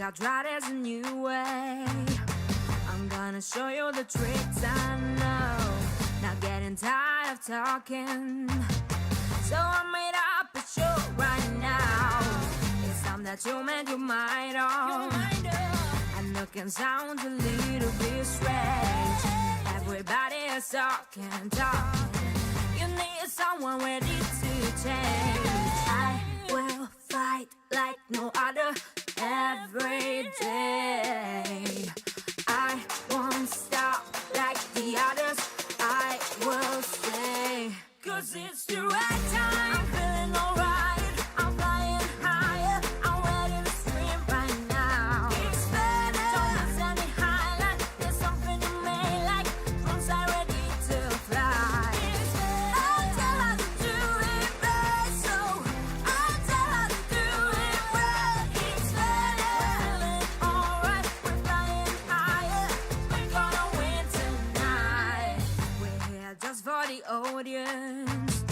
I tried as a new way. I'm gonna show you the tricks I know. Not getting tired of talking, so I made up a show right now. It's time that you made your mind up. I know it can sound a little bit strange. Everybody is talking. You need someone ready to change. I will fight like no other every day. I won't stop like the others. I will stay, 'cause it's the right time. I'm feeling alright. I'm flying higher. I'm ready to scream right now. It's better. Don't miss any highlight. There's something you may like. Once I'm ready to fly. It's better. I'll tell how to do it right. So I'll tell how to do it right. It's better. We're feeling alright. We're flying higher. We're gonna win tonight. We're here just for the audience.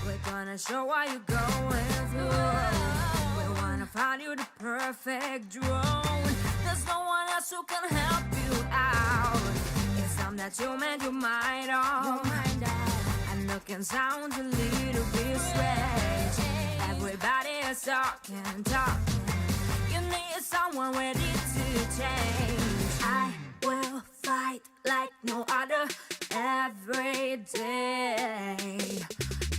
We're gonna show what you're going through. We wanna find you the perfect drone. There's no one else who can help you out. It's time that you made your mind up. I know it can sound a little bit strange. Everybody is talking. You need someone ready to change. I will fight like no other every day.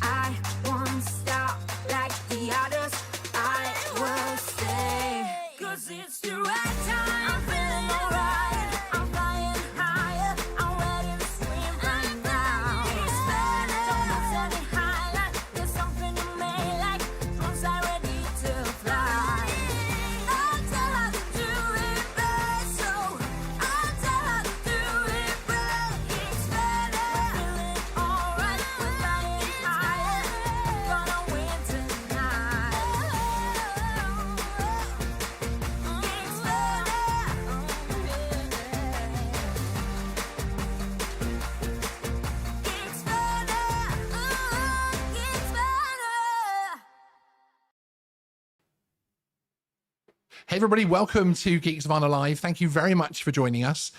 I won't stop like the others. I will stay, 'cause it's the right time. I'm feeling alright. I'm flying higher. I'm ready to scream right now. It's better. Don't miss any highlight. There's something you may like. Once I'm ready to fly. I'll tell how to do it right. So I'll tell how to do it right. It's better. We're feeling alright. We're flying higher. Gonna win tonight. It's Hey everybody, welcome to Geeksvana Live. Thank you very much for joining us.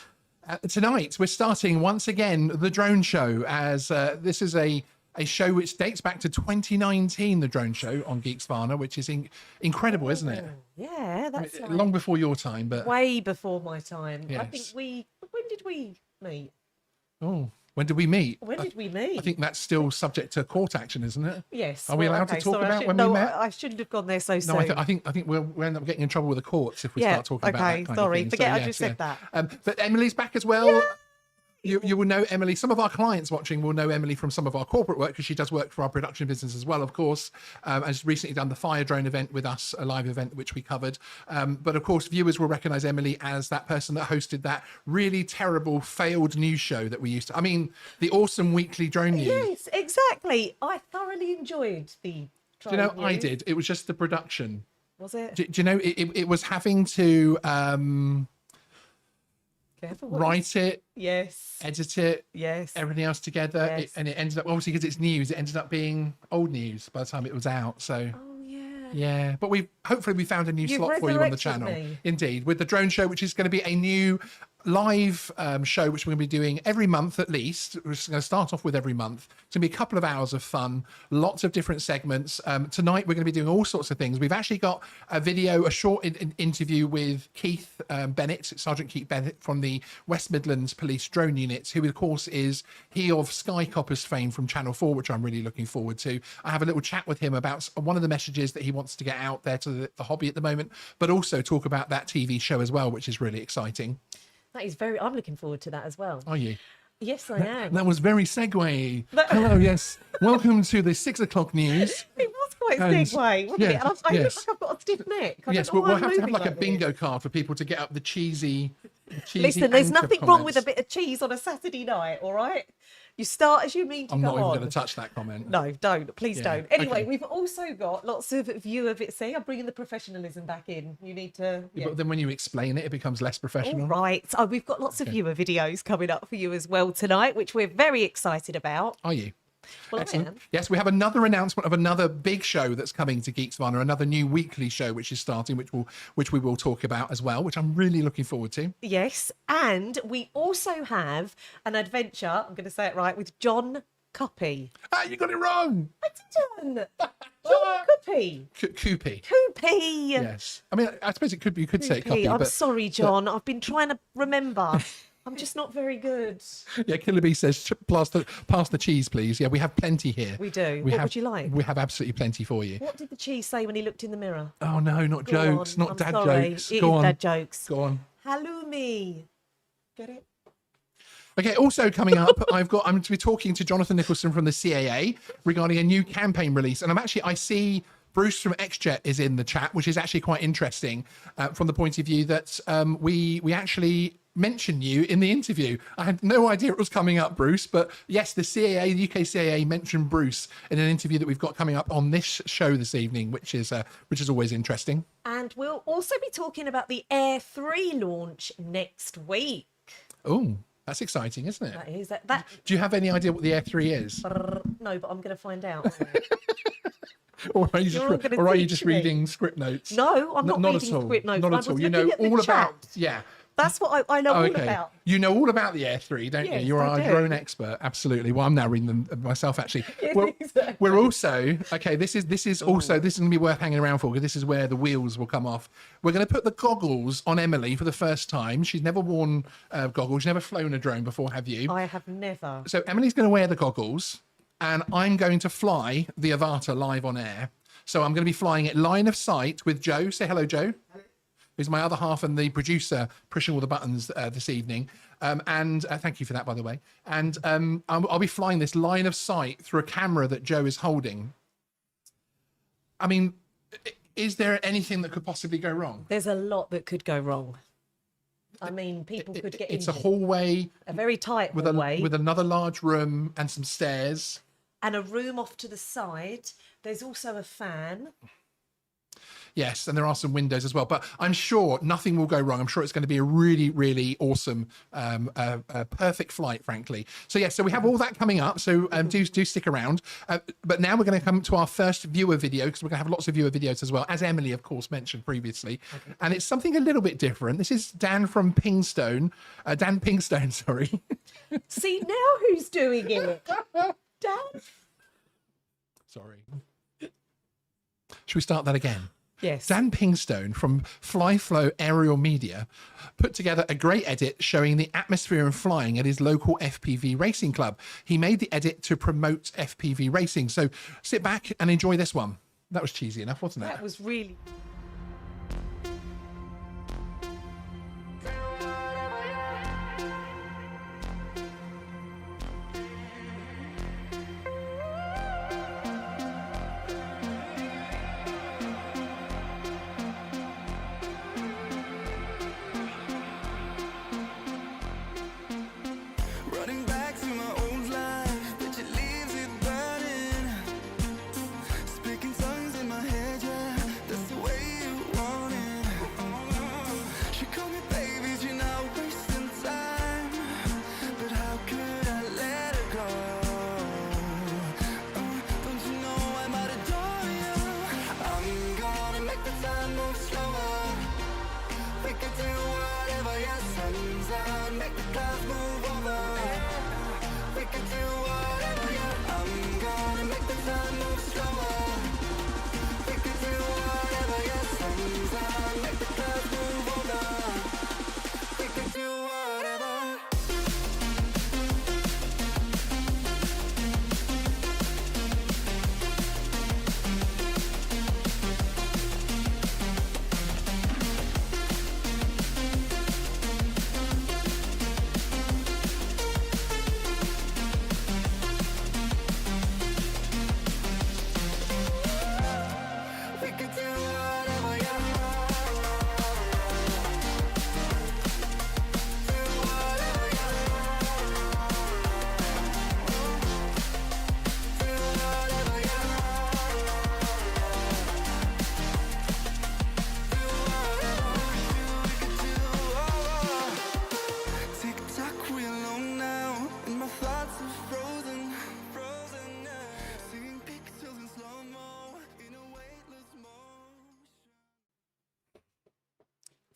Tonight, we're starting once again the drone show, as this is a show which dates back to 2019, the drone show on Geeksvana, which is incredible, isn't it? Yeah, that's like Long before your time, but way before my time. I Yes. think when did we meet? oh, when did we meet? When did we meet? I think that's still subject to court action, isn't it? Yes. Are we allowed to talk about when we met? I shouldn't have gone there so soon. No, I think we'll end up getting in trouble with the courts if we start talking about that kind of sorry, thing. forget So, I yes, just said that. But Emily's back as well. You will know Emily. Some of our clients watching will know Emily from some of our corporate work, because she does work for our production business as well, of course. And she's recently done the fire drone event with us, a live event which we covered. But of course, viewers will recognize Emily as that person that hosted that really terrible failed news show that we used to. I mean, the awesome weekly drone news. Yes, exactly. I thoroughly enjoyed the. Do you know, I did. It was just the production. Was it? Do you know, it was having to Careful. write it, Yes. edit it, Yes. everything else together, Yes. and it ended up, obviously because it's news, it ended up being old news by the time it was out. So Oh yeah. yeah, but hopefully we found a new You've slot for you on the resurrected channel. me. Indeed, with the drone show, which is going to be a new live show, which we're going to be doing every month at least. We're just going to start off with every month. It's going to be a couple of hours of fun, lots of different segments. Tonight we're going to be doing all sorts of things. We've actually got a short interview with Keith Bennett, Sergeant Keith Bennett from the West Midlands Police Drone Unit, who of course is of Sky Coppers fame from Channel 4, which I'm really looking forward to. I have a little chat with him about one of the messages that he wants to get out there to the hobby at the moment, but also talk about that TV show as well, which is really exciting. That is very. I'm looking forward to that as well. Are you? Yes, I am. That was very segue. Hello, yes. Welcome to the 6 o'clock news. It was quite And- segue, wasn't yes, it? And I yes. look like I've got a stiff neck. I Yes, don't know we'll why I'm have to have moving like a this. bingo card for people to get up the cheesy Listen, there's anchor nothing wrong with a comments. bit of cheese on a Saturday night, all right? You start as you mean to I'm go not even on. going to touch that comment. No, don't. Please Yeah, don't. Anyway, okay. we've also got lots of viewer See, I'm bringing the professionalism back in. You need to. Yeah, Yeah. but then when you explain it, it becomes less professional. All right. So we've got lots of viewer videos coming up for you as well tonight, which we're very excited about. Are you? Well, I Excellent. am. Yes, we have another announcement of another big show that's coming to Geeksvana, another new weekly show which is starting, which we will talk about as well, which I'm really looking forward to. Yes, and we also have an adventure, I'm going to say it right, with John Cuppi. Ah, you got it wrong. I didn't. John Cuppi. Cuppi. Cuppi. Yes. I mean, I suppose it could be. You could say Cuppi. Cuppi, I'm but sorry, John. I've been trying to remember. I'm just not very good. yeah, Killer Bee says, pass the cheese, please. Yeah, we have plenty here. We do. We What have, would you like? We have absolutely plenty for you. What did the cheese say when he looked in the mirror? Oh no, not Go jokes, on. not I'm dad sorry. jokes. It Go is on, dad jokes. go on. Halloumi. Get it? Okay, also coming up, I'm to be talking to Jonathan Nicholson from the CAA regarding a new campaign release, and I see Bruce from XJet is in the chat, which is actually quite interesting from the point of view that we actually mentioned you in the interview. I had no idea it was coming up, Bruce, but yes, the UK CAA mentioned Bruce in an interview that we've got coming up on this show this evening, which is always interesting. And we'll also be talking about the Air 3 launch next week. Oh, that's exciting, isn't it? That is that. Do you have any idea what the Air 3 is? No, but I'm going to find out. Or are you You're all gonna or are you teach just me. reading script notes? No, I'm not reading at all. script notes. Not I at all. was You know looking at the all about. chat. Yeah. That's what I know all about. You know all about the Air 3, don't Yes, you? You're I our do. drone expert. Absolutely. Well, I'm now reading them myself, actually. Yes, exactly. We're also, okay, this is going to be worth hanging around for, because this is where the wheels will come off. We're going to put the goggles on Emily for the first time. She's never worn goggles. She's never flown a drone before, have you? I have never. So Emily's going to wear the goggles, and I'm going to fly the Avatar live on air. So I'm going to be flying it line of sight with Joe. Say hello, Joe. Who's my other half and the producer pushing all the buttons this evening. And thank you for that, by the way. And I'll be flying this line of sight through a camera that Joe is holding. I mean, is there anything that could possibly go wrong? There's a lot that could go wrong. I mean, people could get It's injured. a hallway A very tight with hallway. with another large room and some stairs. And a room off to the side. There's also a fan. Yes, and there are some windows as well, but I'm sure nothing will go wrong. I'm sure it's going to be a really, really awesome, perfect flight, frankly. So yeah, so we have all that coming up. So do stick around. But now we're going to come to our first viewer video, because we're going to have lots of viewer videos as well, as Emily, of course, mentioned previously. Okay. And it's something a little bit different. This is Dan from Dan Pingstone, sorry. See, now who's doing it? Dan? Sorry. Should we start that again? Yes. Dan Pingstone from FlyFlow Aerial Media put together a great edit showing the atmosphere and flying at his local FPV racing club. He made the edit to promote FPV racing. So sit back and enjoy this one. That was cheesy enough, wasn't it? That was really... Running back through my old life, but it leaves it burning. Speaking tongues in my head, yeah, that's the way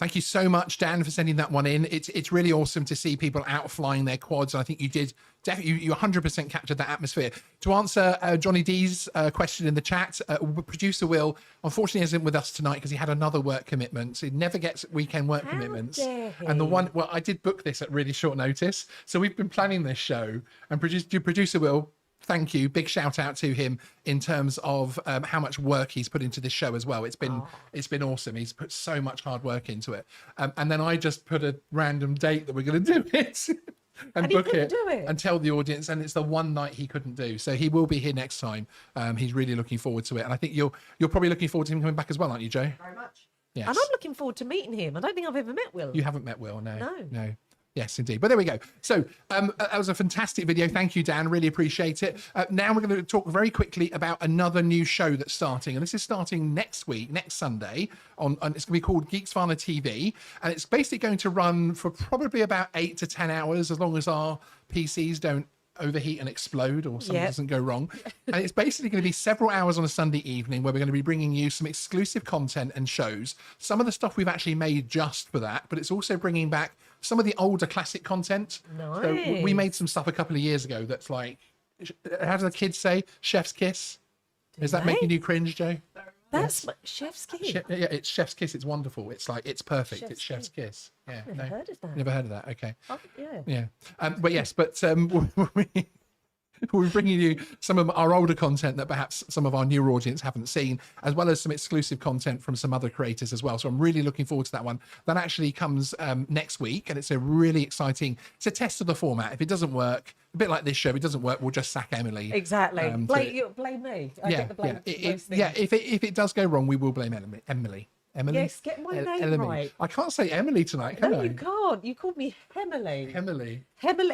Thank you so much, Dan, for sending that one in. It's really awesome to see people out flying their quads. And I think you did definitely, you 100% captured that atmosphere. To answer Johnny D's question in the chat, producer Will, unfortunately, isn't with us tonight because he had another work commitment. So he never gets weekend work commitments. And the one, well, I did book this at really short notice. So we've been planning this show, and producer Will, thank you. Big shout out to him in terms of how much work he's put into this show as well. It's been awesome. He's put so much hard work into it. And then I just put a random date that we're going to do it and book it and tell the audience. And it's the one night he couldn't do. So he will be here next time. He's really looking forward to it. And I think you're probably looking forward to him coming back as well, aren't you, Joe? Very much. Yes. And I'm looking forward to meeting him. I don't think I've ever met Will. You haven't met Will, no. No. Yes, indeed. But there we go. So that was a fantastic video. Thank you, Dan. Really appreciate it. Now we're going to talk very quickly about another new show that's starting. And this is starting next week, next Sunday. And it's going to be called Geeksvana TV. And it's basically going to run for probably about 8 to 10 hours, as long as our PCs don't overheat and explode or something doesn't go wrong. And it's basically going to be several hours on a Sunday evening where we're going to be bringing you some exclusive content and shows. Some of the stuff we've actually made just for that, but it's also bringing back some of the older classic content. Nice. So we made some stuff a couple of years ago that's like, how do the kids say? Chef's kiss? Is that making you cringe, Joe? That's Chef's kiss. Yeah, it's Chef's kiss. It's wonderful. It's like, it's perfect. It's Chef's kiss. Yeah. Never heard of that. Never heard of that. Okay. Oh, yeah. Yeah. But yes, but we're bringing you some of our older content that perhaps some of our newer audience haven't seen, as well as some exclusive content from some other creators as well. So I'm really looking forward to that one. That actually comes next week, and it's a really exciting, it's a test of the format. If it doesn't work, a bit like this show, if it doesn't work, we'll just sack Emily. Exactly. Blame me. I get the blame. If it does go wrong, we will blame Emily. Emily? Yes, get my name right. I can't say Emily tonight, can I? No, you can't. You called me Emily. Emily.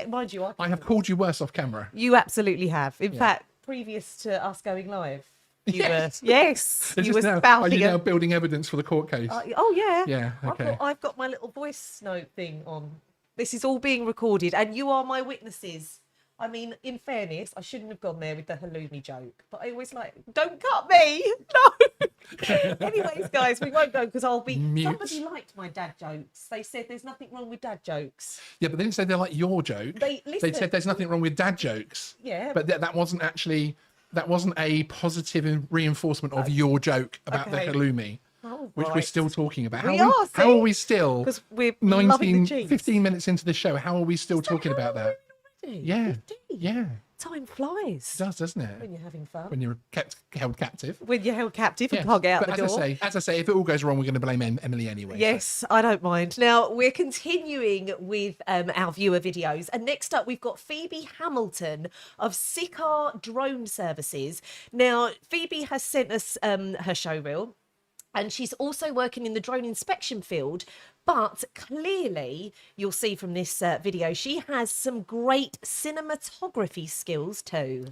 Mind you, I have called you worse off camera. You absolutely have. In fact, previous to us going live, you were Are you now building evidence for the court case? Oh yeah. Yeah. Okay. I've got my little voice note thing on. This is all being recorded, and you are my witnesses. I mean, in fairness, I shouldn't have gone there with the halloumi joke, but I always like, don't cut me. No. Anyways, guys, we won't go because I'll be. Mute. Somebody liked my dad jokes. They said there's nothing wrong with dad jokes. Yeah, but they didn't say they like your joke. They said there's nothing wrong with dad jokes. Yeah. But that wasn't actually, that wasn't a positive reinforcement of your joke about the halloumi. Oh, which we're still talking about. How are we still? Because we're 15 minutes into the show. How are we still talking about that? Yeah. 15. Yeah. Time flies. It does, doesn't it? When you're having fun. When you're held captive. When you're held captive and can't get out the door. As I say, if it all goes wrong, we're going to blame Emily anyway. Yes, so. I don't mind. Now, we're continuing with our viewer videos. And next up, we've got Phoebe Hamilton of SICAR Drone Services. Now, Phoebe has sent us her show reel. And she's also working in the drone inspection field. But clearly, you'll see from this video, she has some great cinematography skills too.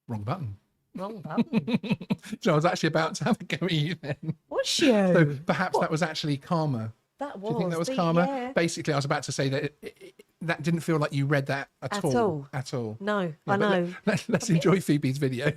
Wrong button. Wrong button. So I was actually about to have a go at you then. Was you? So perhaps that was actually karma. That was. Do you think that was karma? Yeah. Basically, I was about to say that that didn't feel like you read that at all. At all. No, Yeah, I know. Let's enjoy Phoebe's video.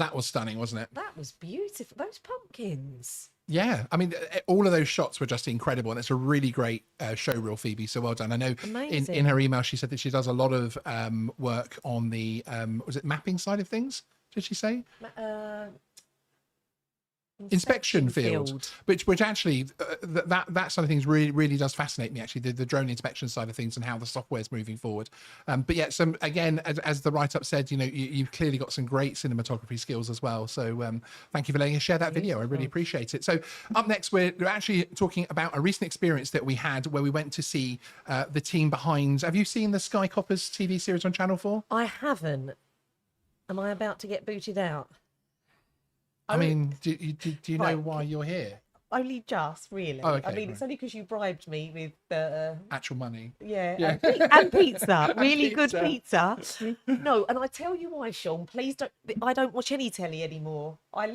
That was stunning, wasn't it? That was beautiful. Those pumpkins. Yeah, I mean, all of those shots were just incredible, and it's a really great show reel, Phoebe. So well done. I know in her email she said that she does a lot of work on the was it mapping side of things? Did she say? Inspection field, which actually that side of things really does fascinate me, actually, the drone inspection side of things and how the software is moving forward. But yeah, some, again, as the write-up said, you've clearly got some great cinematography skills as well, so thank you for letting us share that video. I really appreciate it. So up next, we're actually talking about a recent experience that we had where we went to see the team behind. Have you seen the Sky Coppers TV series on Channel 4? I haven't. Am I about to get booted out? I mean, do you know why you're here? Only just, really. Oh, okay, I mean, it's only because you bribed me with actual money. Yeah. And pizza. Really good pizza. No, and I tell you why, Sean, please don't. I don't watch any telly anymore. I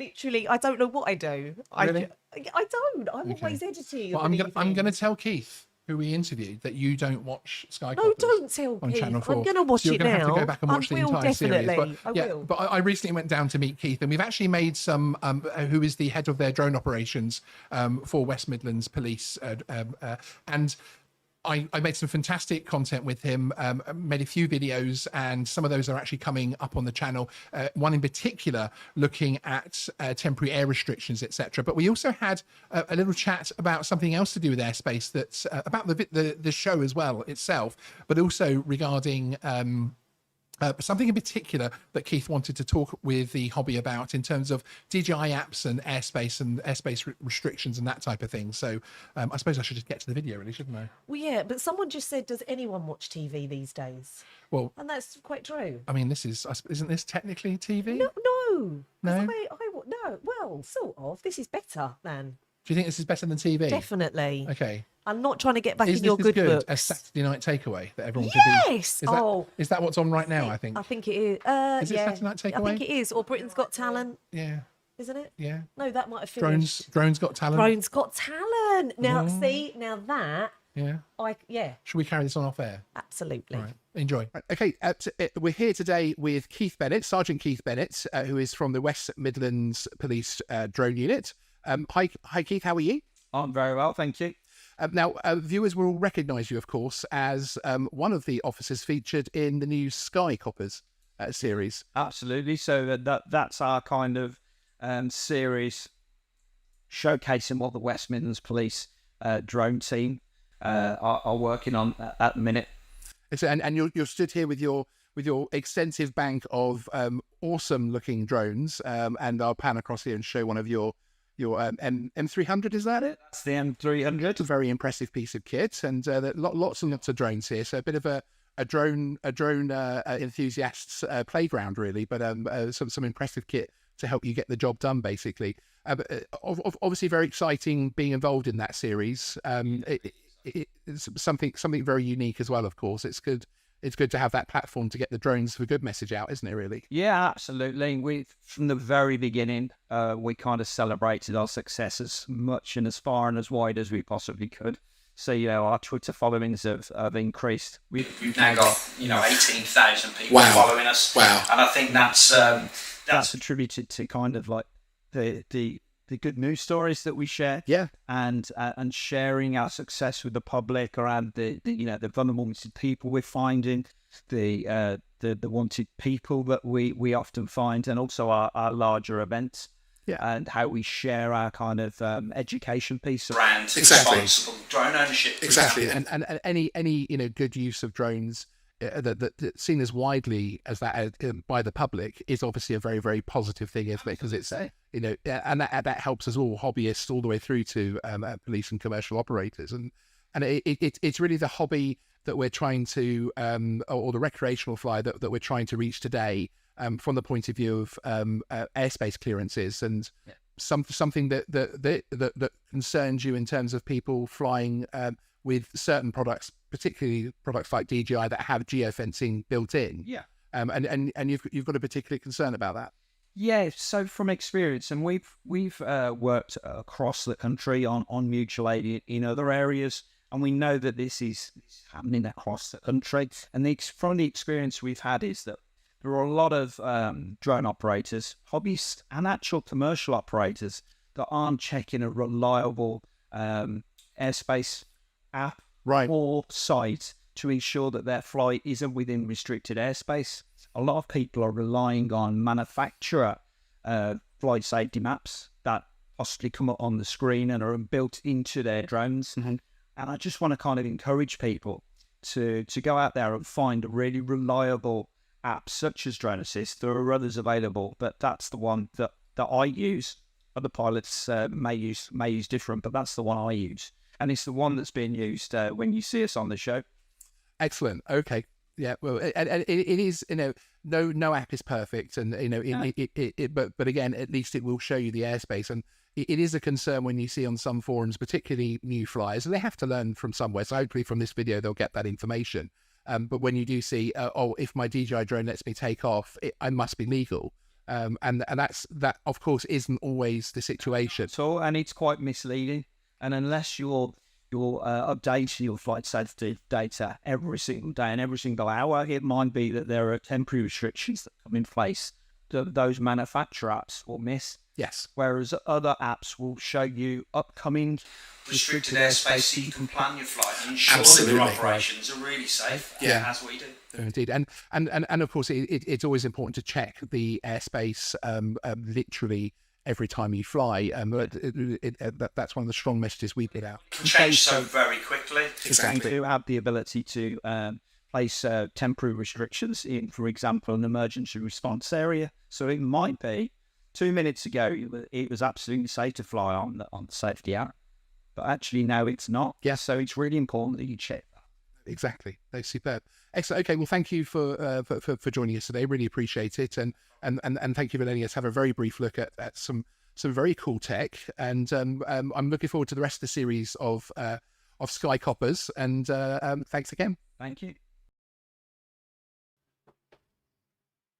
don't know what I do. Really? I don't. I'm always editing. Well, I'm going to tell Keith, who we interviewed, that you don't watch Sky No, Coppers don't tell on Keith. Channel 4. I'm going to watch so it you're going to now. have to go back and watch the entire series. But I recently went down to meet Keith, and we've actually made some, who is the head of their drone operations for West Midlands Police, and I made some fantastic content with him, made a few videos, and some of those are actually coming up on the channel. One in particular looking at temporary air restrictions, etc. But we also had a little chat about something else to do with airspace, that's about the show as well itself, but also regarding something in particular that Keith wanted to talk with the hobby about in terms of DJI apps and airspace restrictions and that type of thing. So I suppose I should just get to the video, really, shouldn't I? Well, yeah, but someone just said, does anyone watch TV these days? Well, and that's quite true. I mean, isn't this technically TV? No. No? No, well, sort of. This is better than... Do you think this is better than TV? Definitely. Okay. I'm not trying to get back Is in your this good good? books. A Saturday night takeaway that everyone Yes! could be. Is that what's on right now, I think? I think it is. Is it Saturday Night Takeaway? I think it is. Or Britain's Got Talent. Yeah. Isn't it? Yeah. No, that might have finished. Drones Got Talent. Drones Got Talent. Now, see, now that... Yeah. Should we carry this on off air? Absolutely. All right. Enjoy. Okay, we're here today with Keith Bennett, Sergeant Keith Bennett, who is from the West Midlands Police Drone Unit. Hi, Keith, how are you? I'm very well, thank you. Now, viewers will recognise you, of course, as one of the officers featured in the new Sky Coppers series. Absolutely. So that's our kind of series showcasing what the West Midlands Police drone team are working on at the minute. And you're stood here with your extensive bank of awesome looking drones, and I'll pan across here and show one of your M300, is that it? That's the M300. It's a very impressive piece of kit, and lots and lots of drones here. So a bit of a drone enthusiast's playground, really, but some impressive kit to help you get the job done, basically. Obviously, very exciting being involved in that series. It's something very unique as well. Of course, it's good. It's good to have that platform to get the drones for good message out, isn't it, really? Yeah, absolutely. From the very beginning, we kind of celebrated our success as much and as far and as wide as we possibly could. So, our Twitter followings have increased. We've now got, 18,000 people following us. Wow. And I think that's attributed to kind of like the good news stories that we share, and sharing our success with the public around the vulnerable wanted people we're finding, the wanted people that we often find, and also our larger events, and how we share our kind of education piece around responsible drone ownership. Exactly, and any good use of drones that's seen as widely as that by the public is obviously a very, very positive thing, isn't it? Because it's and that helps us all, hobbyists all the way through to police and commercial operators, and it's really the hobby that we're trying to or the recreational fly that we're trying to reach today, from the point of view of airspace clearances, and something that concerns you in terms of people flying with certain products, particularly products like DJI that have geofencing built in. And you've got a particular concern about that. Yeah, so from experience, and we've worked across the country on mutual aid in other areas, and we know that this is happening across the country. And from the experience we've had is that there are a lot of drone operators, hobbyists, and actual commercial operators that aren't checking a reliable airspace app or site to ensure that their flight isn't within restricted airspace. A lot of people are relying on manufacturer flight safety maps that possibly come up on the screen and are built into their drones. And I just want to kind of encourage people to go out there and find a really reliable app such as Drone Assist. There are others available, but that's the one that I use. Other pilots may use different, but that's the one I use. And it's the one that's being used when you see us on the show. Excellent. Okay. Yeah. Well, and it is, no app is perfect, and but again, at least it will show you the airspace, and it is a concern when you see on some forums, particularly new flyers, and they have to learn from somewhere. So hopefully from this video they'll get that information. But when you do see, if my DJI drone lets me take off, I must be legal. And that of course isn't always the situation. So, and it's quite misleading. And unless you're updating your flight safety data every single day and every single hour, it might be that there are temporary restrictions that come in place that those manufacturer apps will miss. Yes. Whereas other apps will show you upcoming restricted airspace so you can plan your flight and ensure that your operations are really safe. Yeah. That's what you do. Indeed, and of course it's always important to check the airspace literally every time you fly. That's one of the strong messages we put out. It can change so very quickly. Exactly. We do have the ability to place temporary restrictions in, for example, an emergency response area. So it might be 2 minutes ago it was absolutely safe to fly on the safety app, but actually now it's not. Yeah. So it's really important that you check that. Exactly. That's superb. Excellent. Okay. Well, thank you for joining us today. Really appreciate it, and thank you for letting us have a very brief look at some very cool tech. And I'm looking forward to the rest of the series of Sky Coppers. And thanks again. Thank you.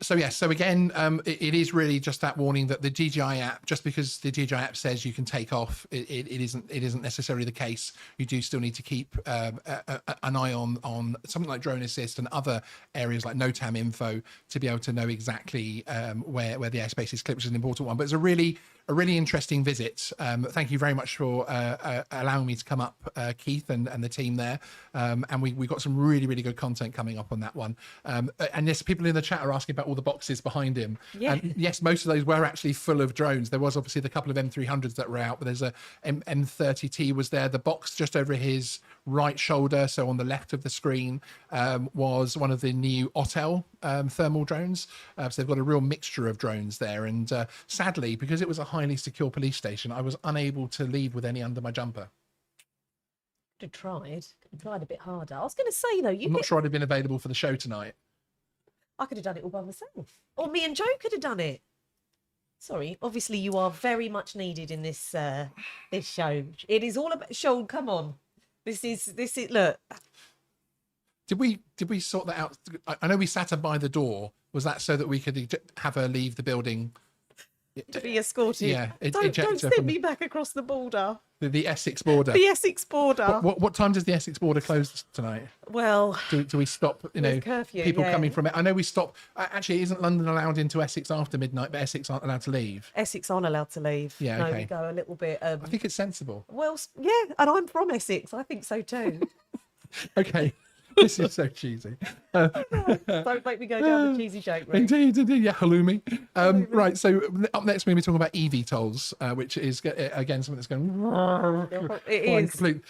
So yes, so again, it is really just that warning that the DJI app, just because the DJI app says you can take off, it isn't necessarily the case. You do still need to keep an eye on something like Drone Assist and other areas like NOTAM info to be able to know exactly where the airspace is clipped, which is an important one. But it's a really interesting visit. Thank you very much for allowing me to come up, Keith and the team there. And we got some really good content coming up on that one. And yes, people in the chat are asking about all the boxes behind him. Yeah. And yes, most of those were actually full of drones. There was obviously the couple of M300s that were out, but there's a M30T was there. The box just over his right shoulder, so on the left of the screen, was one of the new EVTOL thermal drones. So they've got a real mixture of drones there. And sadly, because it was a highly secure police station, I was unable to leave with any under my jumper. Could have tried a bit harder. I was going to say, I'm not sure I'd have been available for the show tonight. I could have done it all by myself, or me and Joe could have done it. Sorry, obviously you are very much needed in this this show. It is all about Sean. Come on, this is look. Did we sort that out? I know we sat her by the door. Was that so that we could have her leave the building? To be escorted. Yeah. Don't send me back across the border. The Essex border. The Essex border. What time does the Essex border close tonight? Well, do we stop? Curfew, people yeah. coming from it. I know we stop. Actually, isn't London allowed into Essex after midnight? But Essex aren't allowed to leave. Essex aren't allowed to leave. Yeah, no, okay. we go a little bit. I think it's sensible. Well, yeah, and I'm from Essex. I think so too. Okay. This is so cheesy. Don't make me go down the cheesy joke route. Indeed, yeah, halloumi. Right, so up next we're going to be talking about EVTOLs, which is again something that's going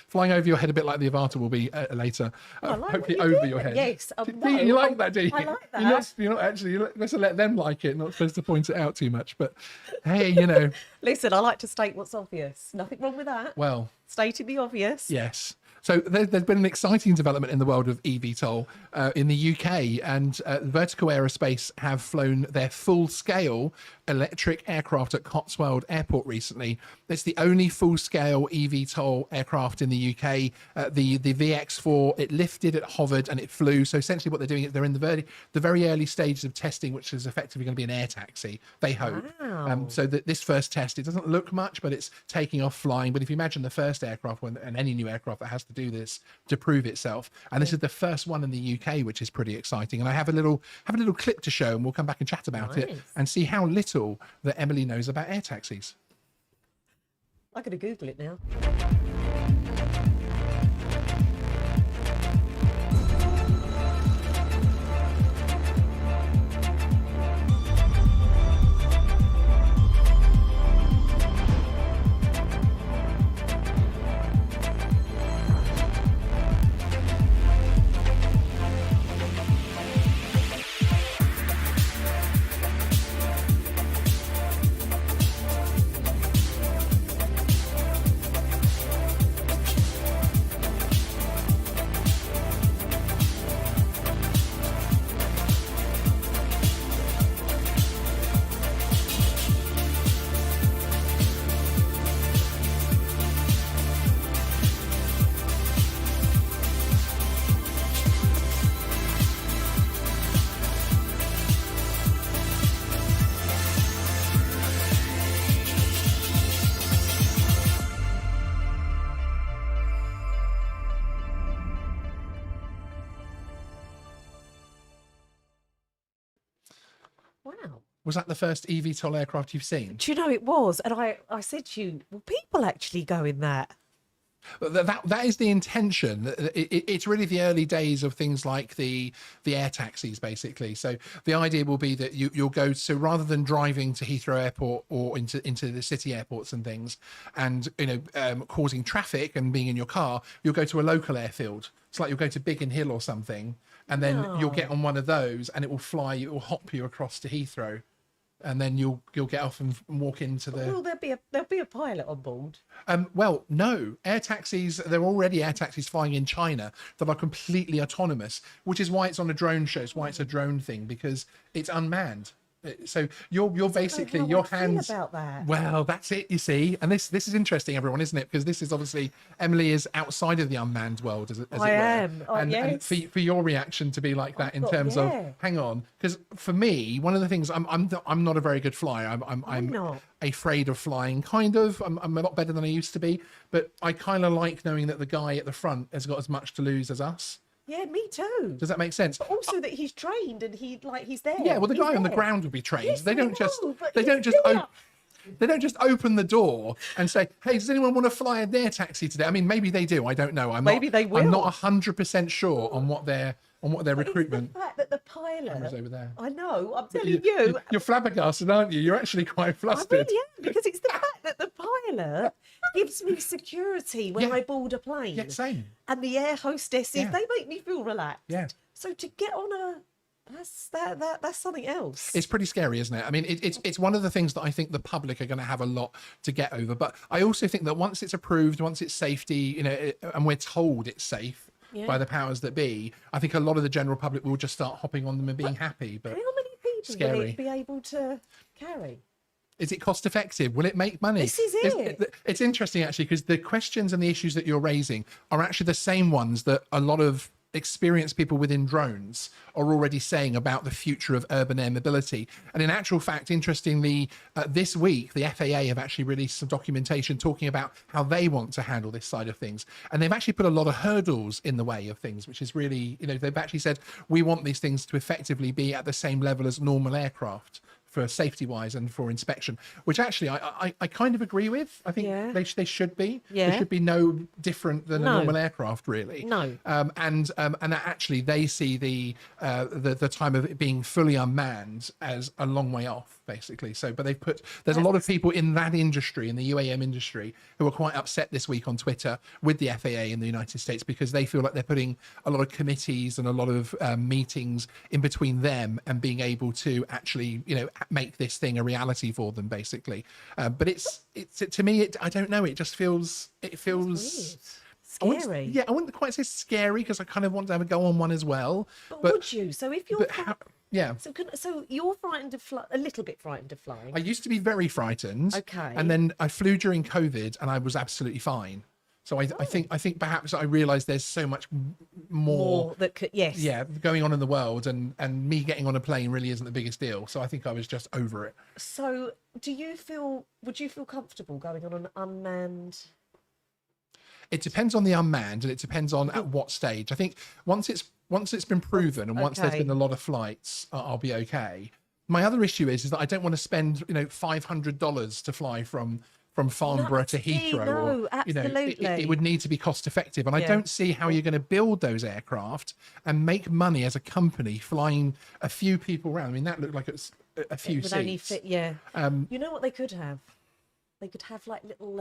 flying over your head a bit like the Avata will be later. I like hopefully what you over do. your head. Yes, You like that, do you? I like that. You're not actually. You're supposed to let them like it, not supposed to point it out too much. But hey, Listen, I like to state what's obvious. Nothing wrong with that. Well, stating the obvious. yes. So there's been an exciting development in the world of EVTOL in the UK, and Vertical Aerospace have flown their full-scale electric aircraft at Cotswold Airport recently. It's the only full-scale EVTOL aircraft in the UK. The VX4, it lifted, it hovered, and it flew. So essentially what they're doing is they're in the very early stages of testing, which is effectively going to be an air taxi, they hope. Wow. So that this first test, it doesn't look much, but it's taking off, flying. But if you imagine the first aircraft, and any new aircraft that has to do this to prove itself, and this is the first one in the UK, which is pretty exciting. And I have a little clip to show, and we'll come back and chat about it and see how little that Emily knows about air taxis. I'm going to Google it now. Wow. Was that the first EVTOL aircraft you've seen? Do you know it was? And I said to you, well, people actually go in that. That is the intention. It's really the early days of things like the air taxis, basically. So the idea will be that you'll go, so rather than driving to Heathrow Airport or into the city airports and things, and causing traffic and being in your car, you'll go to a local airfield. It's like you'll go to Biggin Hill or something, and then you'll get on one of those, and it will hop you across to Heathrow. And then you'll get off and walk into the. Will there'll be a pilot on board? Well, no. Air taxis. There are already air taxis flying in China that are completely autonomous, which is why it's on a drone show. It's why it's a drone thing, because it's unmanned. So you're basically your hands. About that. Well, that's it. You see, and this is interesting, everyone, isn't it? Because this is obviously Emily is outside of the unmanned world, as it were. I am. Oh, and yes. for your reaction to be like that in terms of, hang on, because for me, one of the things I'm not a very good flyer. I'm not afraid of flying. Kind of. I'm a lot better than I used to be, but I kind of like knowing that the guy at the front has got as much to lose as us. Yeah, me too. Does that make sense? But also that he's trained and he's there. Yeah, well, the guy on the ground would be trained. Yes, they don't just open the door and say, "Hey, does anyone want to fly an air taxi today?" I mean, maybe they do. I don't know. Maybe they will. I'm not 100% sure on what their recruitment. It's the fact that the pilot. Camera's over there. I know. I'm telling you. You're flabbergasted, aren't you? You're actually quite I flustered. really am, because it's the fact that the pilot gives me security when I board a plane. Yeah, same. And the air hostesses, Yeah. they make me feel relaxed. Yeah. So to get on that's something else. It's pretty scary, isn't it? I mean, it's one of the things that I think the public are going to have a lot to get over. But I also think that once it's approved, once it's safety, and we're told it's safe by the powers that be, I think a lot of the general public will just start hopping on them and being happy. But how many people scary. will it be able to carry? Is it cost effective? Will it make money? This is it. It's interesting, actually, because the questions and the issues that you're raising are actually the same ones that a lot of experienced people within drones are already saying about the future of urban air mobility. And in actual fact, interestingly, this week, the FAA have actually released some documentation talking about how they want to handle this side of things. And they've actually put a lot of hurdles in the way of things, which is really, they've actually said, we want these things to effectively be at the same level as normal aircraft, for safety wise and for inspection, which actually I kind of agree with. I think they should be. Yeah. They should be no different than a normal aircraft, really. No. And actually they see the time of it being fully unmanned as a long way off, basically. So, but there's a lot of people in that industry, in the UAM industry, who are quite upset this week on Twitter with the FAA in the United States, because they feel like they're putting a lot of committees and a lot of meetings in between them and being able to actually, make this thing a reality for them, basically. But it's to me, I don't know. It just feels scary. I wouldn't quite say scary, because I kind of want to have a go on one as well. But would you? So if you're Yeah. So you're frightened of a little bit frightened of flying. I used to be very frightened. Okay. And then I flew during COVID and I was absolutely fine. So I think perhaps I realized there's so much more that could, yes. yeah, going on in the world, and me getting on a plane really isn't the biggest deal. So I think I was just over it. So would you feel comfortable going on an unmanned? It depends on the unmanned, and it depends on at what stage. I think once it's been proven and once there's Okay. been a lot of flights, I'll be okay. My other issue is that I don't want to spend $500 to fly from Farnborough to Heathrow. No, or, absolutely. it would need to be cost effective, and I Yeah. don't see how you're going to build those aircraft and make money as a company flying a few people around. I mean, that looked like it's a few It would seats. only fit, yeah. You know what they could have? They could have like little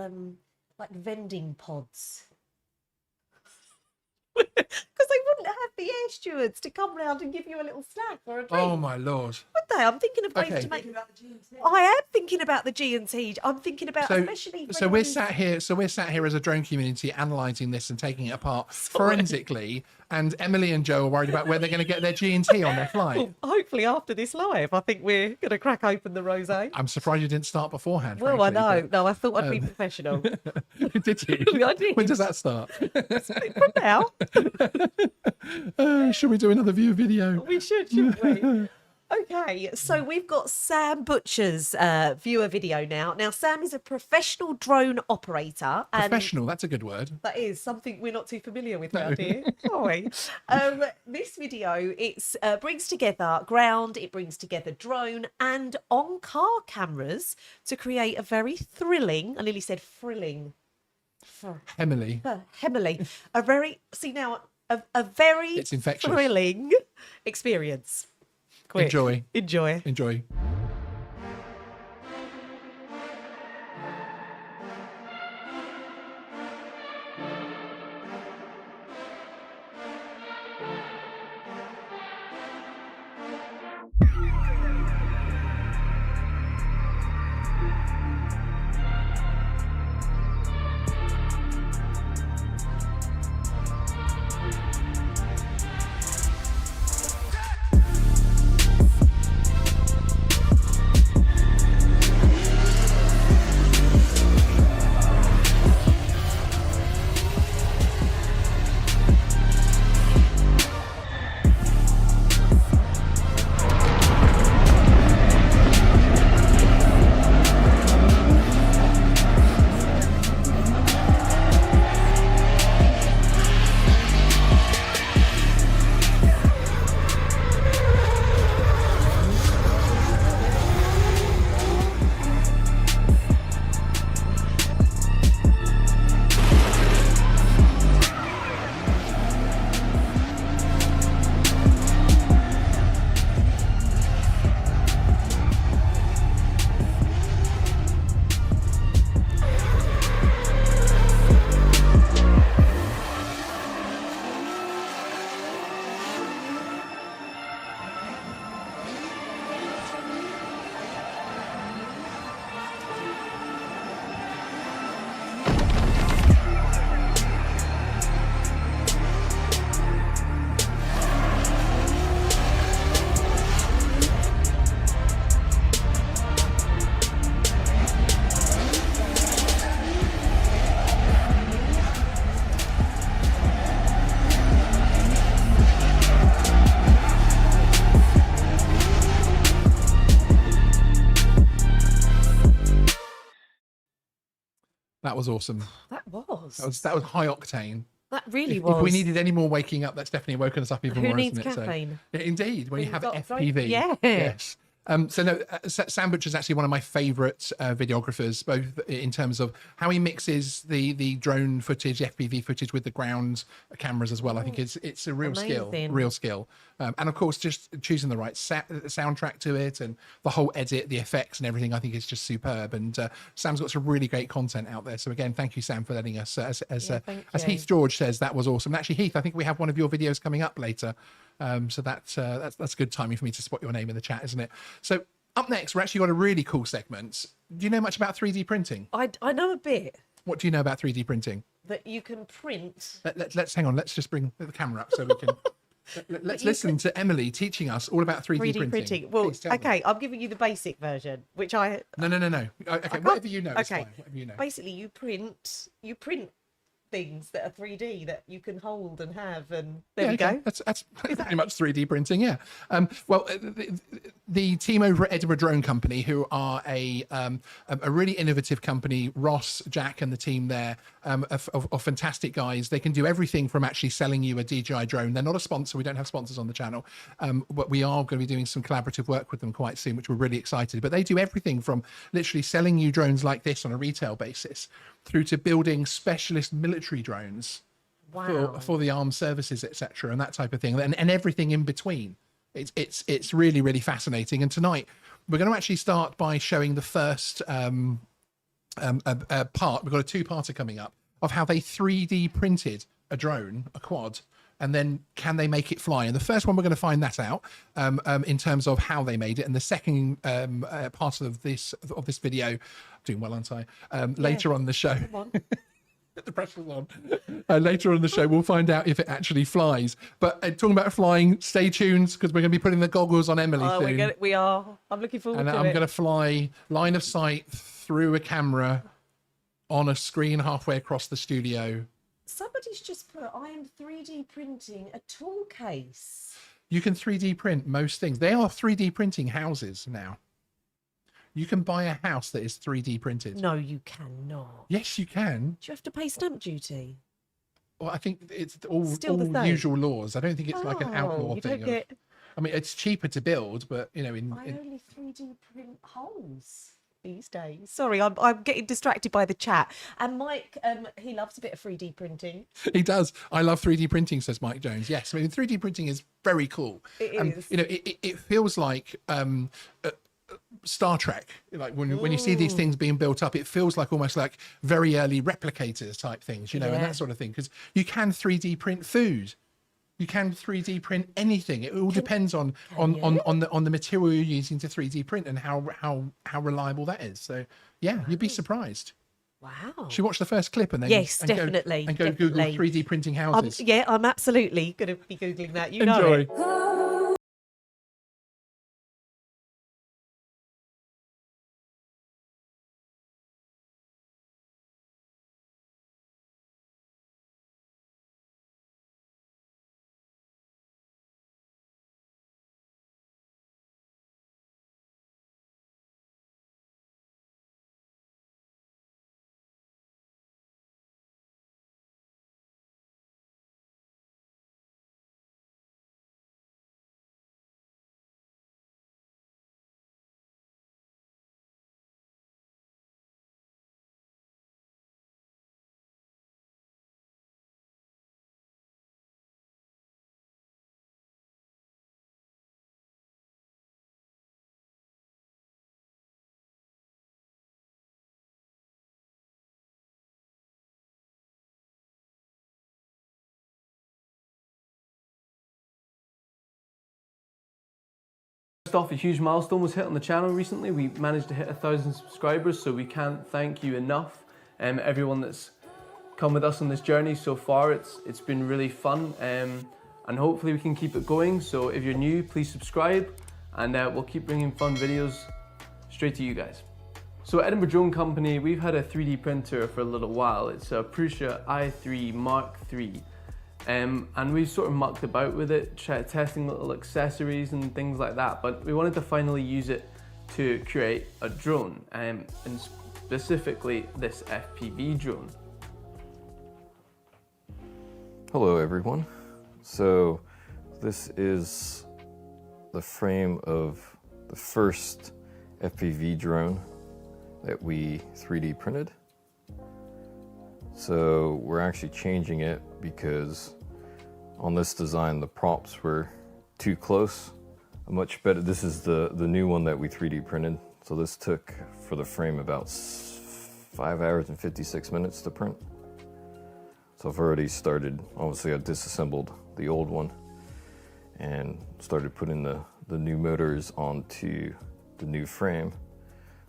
like vending pods. Because they wouldn't have the air stewards to come round and give you a little snack or a drink. Oh my lord! Would they? I'm thinking of ways Okay. to make. I am thinking about the G&T. I'm thinking about especially. So we're sat here. So we're sat here as a drone community, analysing this and taking it apart forensically. And Emily and Joe are worried about where they're going to get their G&T on their flight. Hopefully after this live, I think we're going to crack open the rosé. I'm surprised you didn't start beforehand. Well, I frankly, know. No, I thought I'd be professional. but- Did you? I did. When does that start? From now, Should we do another view video? we shouldn't we? Okay, so we've got Sam Butcher's viewer video now. Now, Sam is a professional drone operator. And Professional. That's a good word. that is something we're not too familiar with around here, are we? This video, it brings together ground, it brings together drone and on-car cameras to create a very thrilling, I nearly said thrilling, Emily. Hemily, a very, see now, a very It's infectious. thrilling experience. Quick. Enjoy. Enjoy. Enjoy. That was awesome. That was. That was high octane. That really If was. we needed any more waking up, that's definitely woken us up even Who more, needs isn't it? caffeine? So, yeah, indeed, when you We've have got FPV. yeah. Yes. So no, Sam Butcher is actually one of my favourite videographers, both in terms of how he mixes the drone footage, FPV footage with the ground cameras as well. I think it's a real skill, and of course just choosing the right soundtrack to it and the whole edit, the effects and everything. I think is just superb. And Sam's got some really great content out there. So again, thank you, Sam, for letting us. As Heath George says, that was awesome. And actually, Heath, I think we have one of your videos coming up later. So that's good timing for me to spot your name in the chat, isn't it? So up next, we're actually got a really cool segment. Do you know much about 3D printing? I know a bit. What do you know about 3D printing? That you can print. Let's hang on. Let's just bring the camera up so we can Let's listen to Emily teaching us all about 3D printing. Well, Please tell me. okay, I'm giving you the basic version, which I No. Okay, whatever you know is fine. Whatever you know. basically you print things that are 3D that you can hold and have, and there we go. That's pretty much 3D printing, yeah. Well, the team over at Edinburgh Drone Company, who are a really innovative company, Ross, Jack, and the team there, are fantastic guys. They can do everything from actually selling you a DJI drone. They're not a sponsor. We don't have sponsors on the channel, but we are going to be doing some collaborative work with them quite soon, which we're really excited. But they do everything from literally selling you drones like this on a retail basis through to building specialist military drones for the armed services, etc., and that type of thing, and everything in between. It's really, really fascinating. And tonight we're going to actually start by showing the first part. We've got a two-parter coming up of how they 3D printed a drone, a quad, and then can they make it fly. And the first one, we're going to find that out in terms of how they made it. And the second part of this video, doing well, aren't I? Later on the show. The pressure's on. Later on in the show, we'll find out if it actually flies. But talking about flying, stay tuned, because we're going to be putting the goggles on Emily soon. We are. I'm looking forward to it. And I'm going to fly line of sight through a camera on a screen halfway across the studio. Somebody's just put, I am 3D printing a tool case. You can 3D print most things. They are 3D printing houses now. You can buy a house that is 3D printed. No, you cannot. Yes, you can. Do you have to pay stamp duty? Well, I think it's all the usual laws. I don't think it's like an outlaw you thing. Don't get... I mean, it's cheaper to build, but you know, I only 3D print holes these days. Sorry, I'm getting distracted by the chat. And Mike, he loves a bit of 3D printing. He does. I love 3D printing, says Mike Jones. Yes, I mean, 3D printing is very cool. It is. You know, it feels like Star Trek. Like when you see these things being built up, it feels like almost like very early replicators type things, you know, and that sort of thing. Because you can 3D print food. You can 3D print anything. It all depends on the material you're using to 3D print and how reliable that is. So yeah, you'd be surprised. Wow. Should we watch the first clip and then definitely. Go Google 3D printing houses. I'm absolutely going to be Googling that. You know it. First off, a huge milestone was hit on the channel recently. We managed to hit 1,000 subscribers, so we can't thank you enough. Everyone that's come with us on this journey so far, it's been really fun, and hopefully we can keep it going. So if you're new, please subscribe, and we'll keep bringing fun videos straight to you guys. So at Edinburgh Drone Company, we've had a 3D printer for a little while. It's a Prusa i3 Mark III. And we sort of mucked about with it, testing little accessories and things like that, but we wanted to finally use it to create a drone, and specifically this FPV drone. Hello everyone. So this is the frame of the first FPV drone that we 3D printed. So we're actually changing it because on this design the props were too close. Much better. This is the new one that we 3D printed. So this took for the frame about 5 hours and 56 minutes to print. So I've already started, obviously I disassembled the old one and started putting the new motors onto the new frame.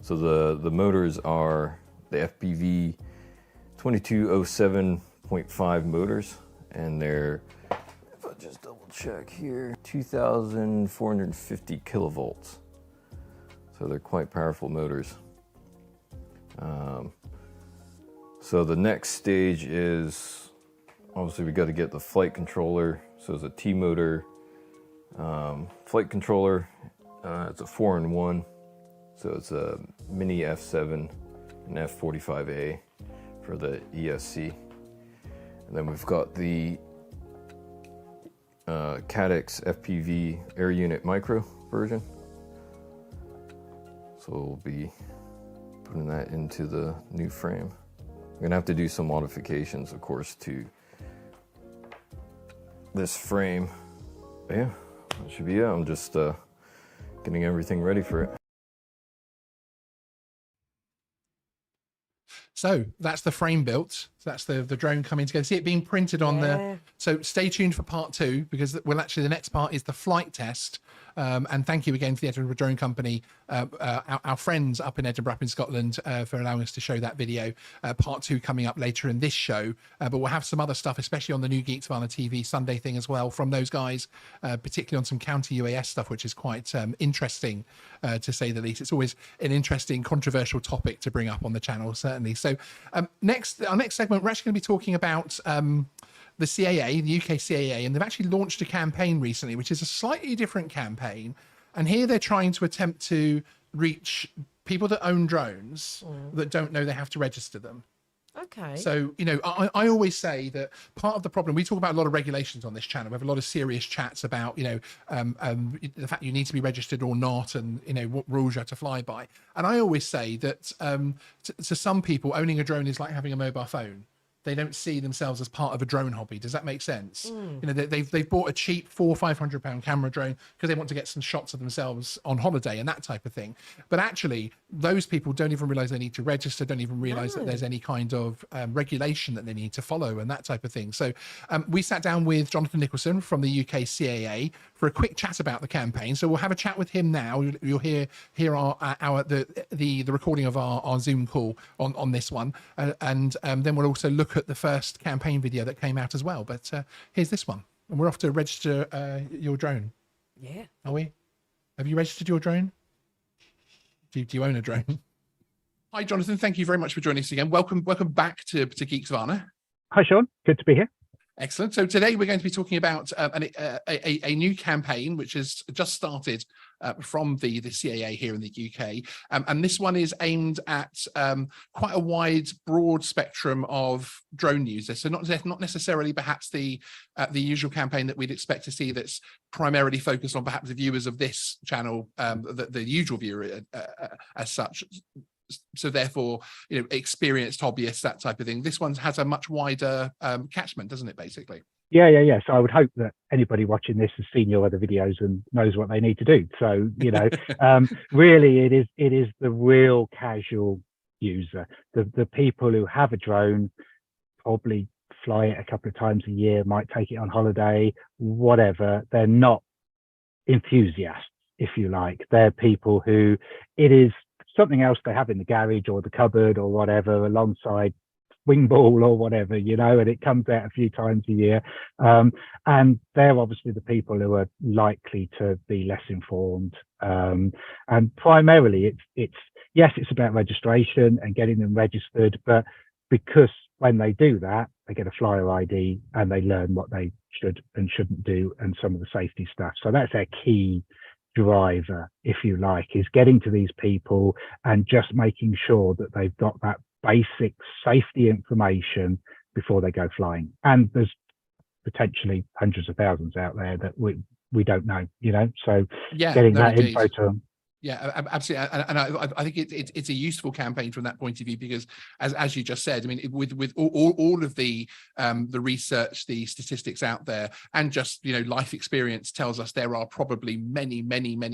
So the motors are the FPV 2207.5 motors, and they're, if I just double check here. 2,450 kilovolts. So they're quite powerful motors. So the next stage is, obviously we got to get the flight controller. So it's a T-motor flight controller. It's a 4-in-1. So it's a mini F7 and F45A for the ESC. And then we've got the Caddx FPV air unit micro version. So we'll be putting that into the new frame. I'm gonna have to do some modifications, of course, to this frame. But yeah, that should be it. I'm just getting everything ready for it. So that's the frame built. So that's the drone coming together. See it being printed on the. So stay tuned for part 2, because well, actually the next part is the flight test. And thank you again to the Edinburgh Drone Company, our friends up in Edinburgh, up in Scotland, for allowing us to show that video. Part 2 coming up later in this show, but we'll have some other stuff, especially on the new Geeksvana TV Sunday thing as well, from those guys, particularly on some counter UAS stuff, which is quite interesting, to say the least. It's always an interesting, controversial topic to bring up on the channel, certainly. So our next segment, we're actually going to be talking about the CAA, the UK CAA, and they've actually launched a campaign recently, which is a slightly different campaign. And here they're trying to attempt to reach people that own drones that don't know they have to register them. Okay. So, you know, I always say that part of the problem, we talk about a lot of regulations on this channel. We have a lot of serious chats about, you know, the fact you need to be registered or not, and, you know, what rules you have to fly by. And I always say that to some people, owning a drone is like having a mobile phone. They don't see themselves as part of a drone hobby. Does that make sense? You know, they've bought a cheap £400-500 camera drone because they want to get some shots of themselves on holiday and that type of thing. But actually, those people don't even realize they need to register, don't even realize that there's any kind of regulation that they need to follow and that type of thing. So we sat down with Jonathan Nicholson from the UK CAA for a quick chat about the campaign. So we'll have a chat with him now. You'll hear the recording of our Zoom call on this one, and then we'll also look at the first campaign video that came out as well. But here's this one, and we're off to register your drone. Yeah. Are we? Have you registered your drone? Do you own a drone? Hi, Jonathan. Thank you very much for joining us again. Welcome back to Geeksvana. Hi, Sean. Good to be here. Excellent. So today we're going to be talking about a new campaign which has just started from the CAA here in the UK, and this one is aimed at quite a wide, broad spectrum of drone users. So not necessarily perhaps the usual campaign that we'd expect to see, that's primarily focused on perhaps the viewers of this channel, the usual viewer as such. So therefore, you know, experienced hobbyists, that type of thing. This one has a much wider catchment, doesn't it, basically? Yeah. So I would hope that anybody watching this has seen your other videos and knows what they need to do. So, you know, really it is the real casual user, the people who have a drone, probably fly it a couple of times a year, might take it on holiday, whatever. They're not enthusiasts, if you like. They're people who it is something else they have in the garage or the cupboard or whatever, alongside wing ball or whatever, you know, and it comes out a few times a year. And they're obviously the people who are likely to be less informed. And primarily it's about registration and getting them registered, but because when they do that, they get a flyer ID and they learn what they should and shouldn't do and some of the safety stuff. So that's their key driver, if you like, is getting to these people and just making sure that they've got that basic safety information before they go flying. And there's potentially hundreds of thousands out there that we don't know, you know, so getting that info to them. Yeah, absolutely, and I think it's a useful campaign from that point of view, because as you just said, I mean, with all of the research, the statistics out there, and just, you know, life experience tells us there are probably many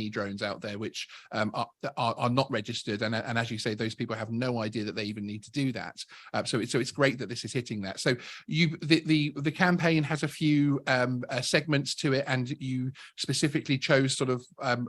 drones out there which are not registered, and as you say, those people have no idea that they even need to do that. So it's great that this is hitting that. So the campaign has a few segments to it, and you specifically chose sort of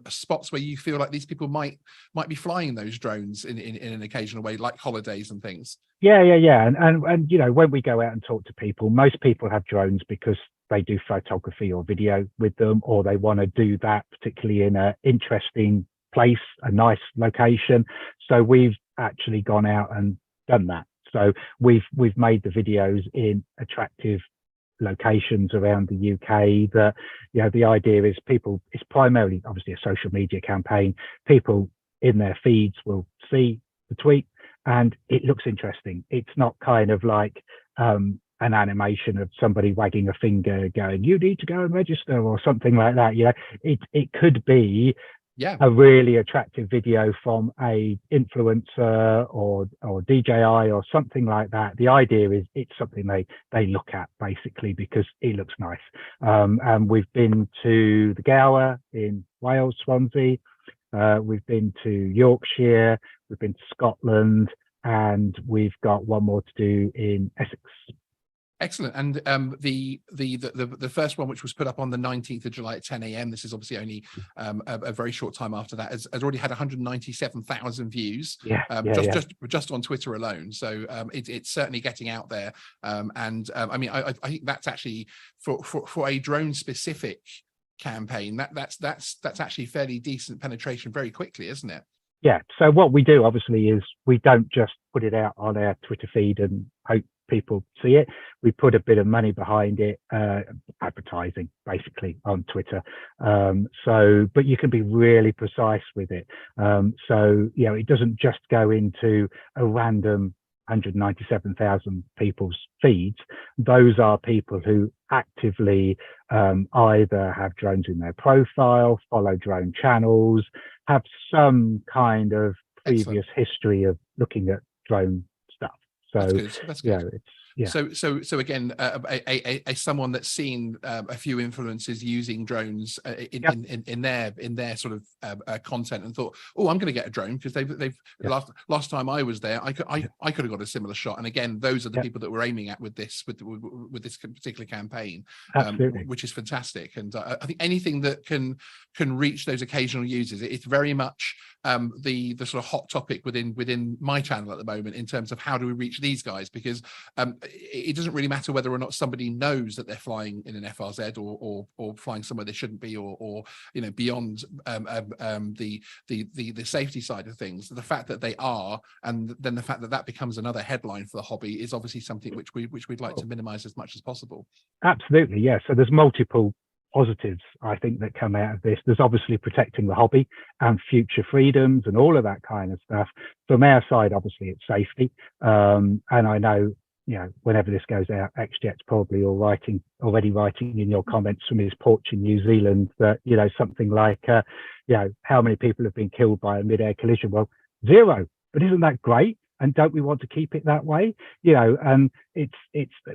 spots where you feel like these people might be flying those drones in an occasional way, like holidays and things. Yeah. And you know, when we go out and talk to people, most people have drones because they do photography or video with them, or they want to do that particularly in an interesting place, a nice location. So we've actually gone out and done that. So we've made the videos in attractive locations around the UK that, you know, the idea is people, it's primarily obviously a social media campaign. People in their feeds will see the tweet and it looks interesting. It's not kind of like an animation of somebody wagging a finger going, you need to go and register or something like that. You know, it could be a really attractive video from a influencer or DJI or something like that. The idea is it's something they look at basically because it looks nice. And we've been to the Gower in Wales, Swansea. We've been to Yorkshire. We've been to Scotland, and we've got one more to do in Essex. Excellent. And the first one, which was put up on the 19th of July at 10 a.m. This is obviously only a very short time after that, has already had 197,000 views. Just on Twitter alone. So it's certainly getting out there. I mean, I think that's actually for a drone specific campaign, that's actually fairly decent penetration very quickly, isn't it? Yeah. So what we do obviously is we don't just put it out on our Twitter feed and hope people see it. We put a bit of money behind it, advertising basically on Twitter. But you can be really precise with it. So, you know, it doesn't just go into a random 197,000 people's feeds. Those are people who actively either have drones in their profile, follow drone channels, have some kind of previous history of looking at drone stuff. So that's good. Yeah. So again, a someone that's seen a few influencers using drones in their sort of content and thought, oh, I'm going to get a drone because they've last time I was there, I could have got a similar shot. And again, those are the people that we're aiming at with this particular campaign, which is fantastic. And I think anything that can reach those occasional users, it's very much the sort of hot topic within my channel at the moment in terms of how do we reach these guys, because it doesn't really matter whether or not somebody knows that they're flying in an FRZ or flying somewhere they shouldn't be, or you know, beyond the safety side of things. The fact that they are, and then the fact that that becomes another headline for the hobby, is obviously something which we'd like to minimize as much as possible. Absolutely, yeah. So there's multiple positives, I think, that come out of this. There's obviously protecting the hobby and future freedoms and all of that kind of stuff. From our side, obviously, it's safety. And I know, you know, whenever this goes out, XJet's probably already writing in your comments from his porch in New Zealand that, you know, something like, you know, how many people have been killed by a mid-air collision? Well, 0. But isn't that great? And don't we want to keep it that way? You know, and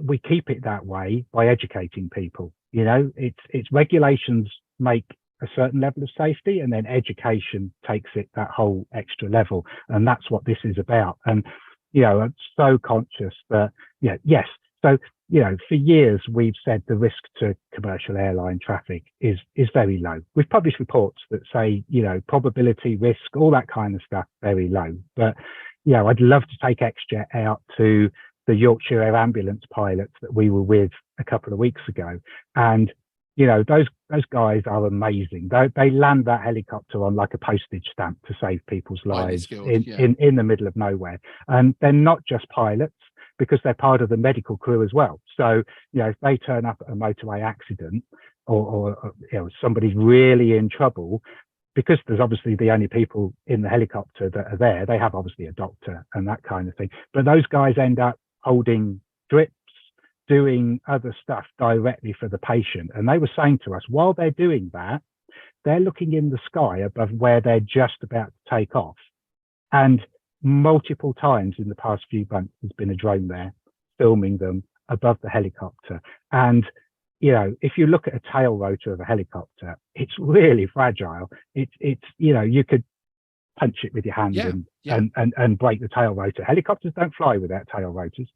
we keep it that way by educating people. You know, it's regulations make a certain level of safety, and then education takes it that whole extra level. And that's what this is about. And, you know, I'm so conscious that, you know, yes. So, you know, for years, we've said the risk to commercial airline traffic is very low. We've published reports that say, you know, probability, risk, all that kind of stuff, very low. But, you know, I'd love to take XJet out to the Yorkshire Air Ambulance pilots that we were with a couple of weeks ago. And, you know, those guys are amazing. They land that helicopter on like a postage stamp to save people's lives in the middle of nowhere. And they're not just pilots, because they're part of the medical crew as well. So, you know, if they turn up at a motorway accident or you know, somebody's really in trouble, because there's obviously the only people in the helicopter that are there, they have obviously a doctor and that kind of thing. But those guys end up holding drips, doing other stuff directly for the patient. And they were saying to us, while they're doing that, they're looking in the sky above where they're just about to take off. And multiple times in the past few months, there's been a drone there filming them above the helicopter. And, you know, if you look at a tail rotor of a helicopter, it's really fragile. It's you know, you could punch it with your hand and break the tail rotor. Helicopters don't fly without tail rotors.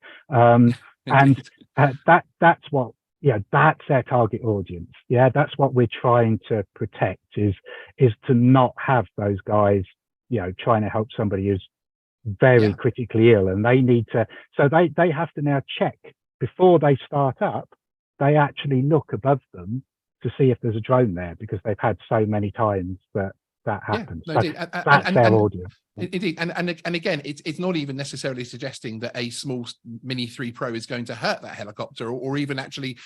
That's what, yeah, that's our target audience. Yeah, that's what we're trying to protect, is to not have those guys, you know, trying to help somebody who's very critically ill, and they need to, so they have to now check before they start up. they actually look above them to see if there's a drone there, because they've had so many times that happens. No, So indeed. that's their audience. Indeed, and again, it's not even necessarily suggesting that a small Mini 3 Pro is going to hurt that helicopter, or even actually,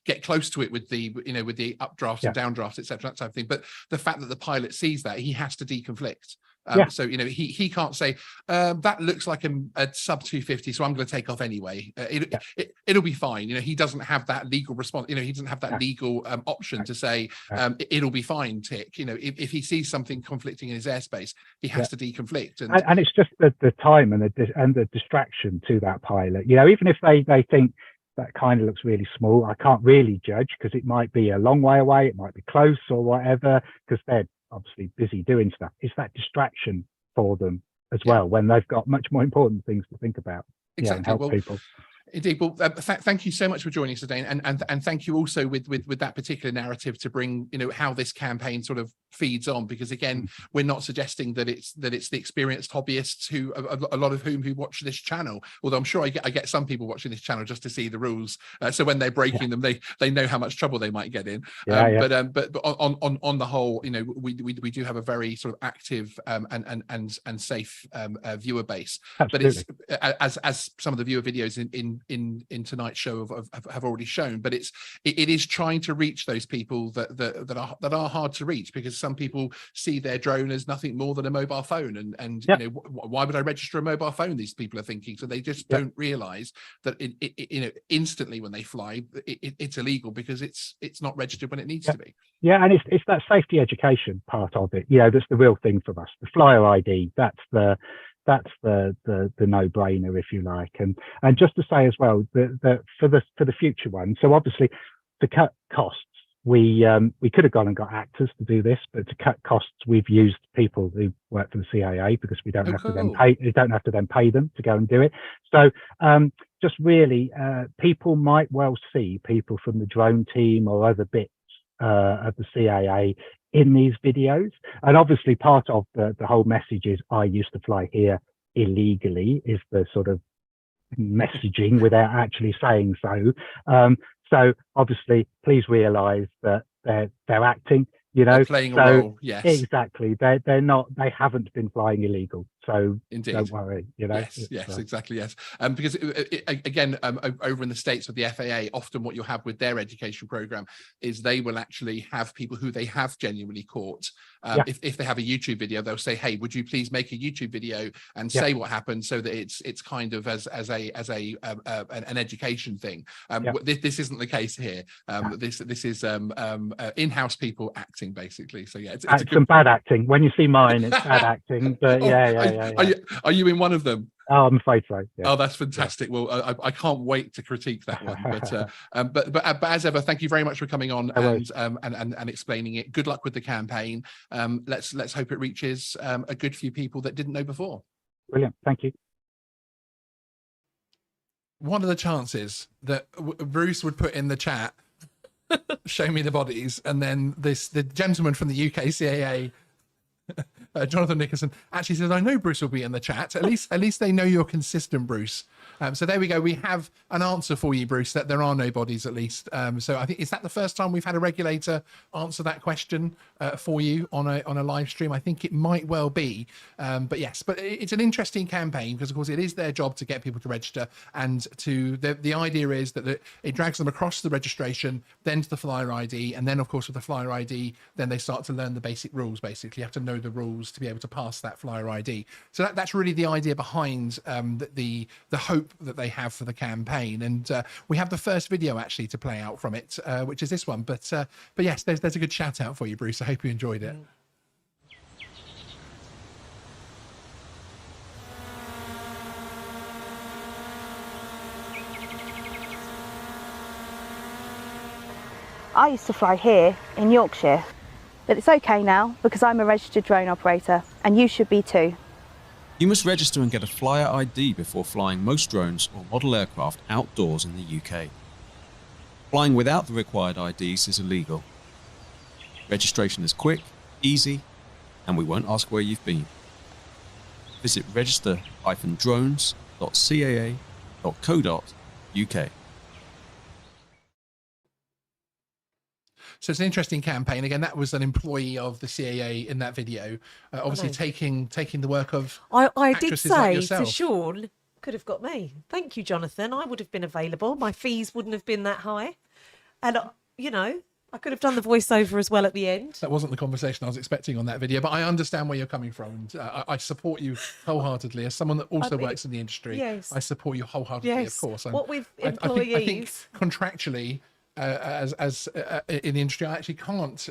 get close to it with the, with the updrafts and downdrafts, etc., that type of thing. But the fact that the pilot sees that, he has to deconflict. So he can't say that looks like a sub 250, so I'm going to take off anyway. It'll be fine. He doesn't have that legal response. He doesn't have that legal option to say it'll be fine. Tick. If he sees something conflicting in his airspace, he has to deconflict. And it's just the time and the distraction to that pilot. Even if they think that kind of looks really small, I can't really judge, because it might be a long way away, it might be close or whatever, because they're obviously busy doing stuff. It's that distraction for them as well, when they've got much more important things to think about. Exactly. And help people. Indeed. Well, thank you so much for joining us today, and thank you also with that particular narrative to bring how this campaign sort of feeds on, because again, we're not suggesting that it's the experienced hobbyists who a lot of whom watch this channel, although I'm sure I get some people watching this channel just to see the rules, so when they're breaking them, they know how much trouble they might get in. But on the whole, we do have a very sort of active and safe viewer base. Absolutely. But it's as some of the viewer videos in tonight's show have already shown, but it is trying to reach those people that are hard to reach, because some people see their drone as nothing more than a mobile phone, and why would I register a mobile phone, these people are thinking. So they just don't realize that instantly when they fly, it's illegal, because it's not registered when it needs to be. And it's that safety education part of it, that's the real thing for us. The flyer ID, that's the no-brainer, if you like. And just to say as well that for the future one, so obviously to cut costs, we could have gone and got actors to do this, but to cut costs, we've used people who work for the CAA, because we don't have to then pay them to go and do it. So just really, people might well see people from the drone team or other bits of the CAA in these videos. And obviously part of the whole message is, I used to fly here illegally, is the sort of messaging without actually saying so. So obviously, please realise that they're acting. They're playing a role. Yes, exactly. They haven't been flying illegal. So indeed, don't worry. Yes, exactly. Yes, because again, over in the States with the FAA, often what you'll have with their education program is they will actually have people who they have genuinely caught. If they have a YouTube video, they'll say, "Hey, would you please make a YouTube video and say what happened, so that it's kind of as an education thing." This isn't the case here. This is in-house people acting, basically. So it's some bad acting. When you see mine, it's bad acting. But Are you in one of them? Oh, I'm afraid so. Oh, that's fantastic. Well, I can't wait to critique that one. But as ever, thank you very much for coming on and explaining it. Good luck with the campaign. Let's hope it reaches a good few people that didn't know before. Brilliant. Thank you. What are the chances that Bruce would put in the chat, show me the bodies, and then the gentleman from the UK CAA, Jonathan Nicholson, actually says, "I know Bruce will be in the chat. At least they know you're consistent, Bruce." So there we go. We have an answer for you, Bruce, that there are no bodies, at least. So I think, is that the first time we've had a regulator answer that question for you on a live stream? I think it might well be. But yes, but it's an interesting campaign, because of course it is their job to get people to register, and the idea is that it drags them across the registration, then to the flyer ID, and then of course with the flyer ID, then they start to learn the basic rules. Basically, you have to know the rules to be able to pass that flyer ID. So that's really the idea behind the hope that they have for the campaign. And we have the first video actually to play out from it, which is this one. But yes, there's a good shout out for you, Bruce. I hope you enjoyed it. I used to fly here in Yorkshire, but it's okay now because I'm a registered drone operator, and you should be too. You must register and get a flyer ID before flying most drones or model aircraft outdoors in the UK. Flying without the required IDs is illegal. Registration is quick, easy, and we won't ask where you've been. Visit register-drones.caa.co.uk. So it's an interesting campaign. Again, that was an employee of the CAA in that video, obviously taking the work of I did actresses like say to yourself. Sean, could have got me. Thank you, Jonathan. I would have been available. My fees wouldn't have been that high. And, you know, I could have done the voiceover as well at the end. That wasn't the conversation I was expecting on that video, but I understand where you're coming from. And I support you wholeheartedly. As someone that also works in the industry, yes. I support you wholeheartedly, of course. What with I employees... think contractually, as in the industry, I actually can't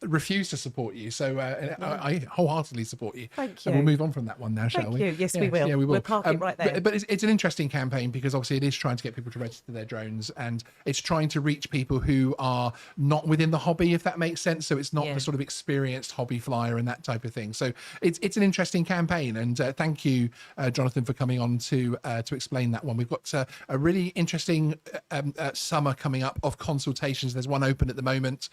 refuse to support you. So I wholeheartedly support you. Thank you. And we'll move on from that one now, shall we? Thank you. Yes, we will. Yeah, we will. We'll park it right there. But it's an interesting campaign because obviously it is trying to get people to register their drones, and it's trying to reach people who are not within the hobby, if that makes sense. So it's not the sort of experienced hobby flyer and that type of thing. So it's an interesting campaign, and thank you, Jonathan, for coming on to explain that one. We've got a really interesting summer coming up of consultations. There's one open at the moment,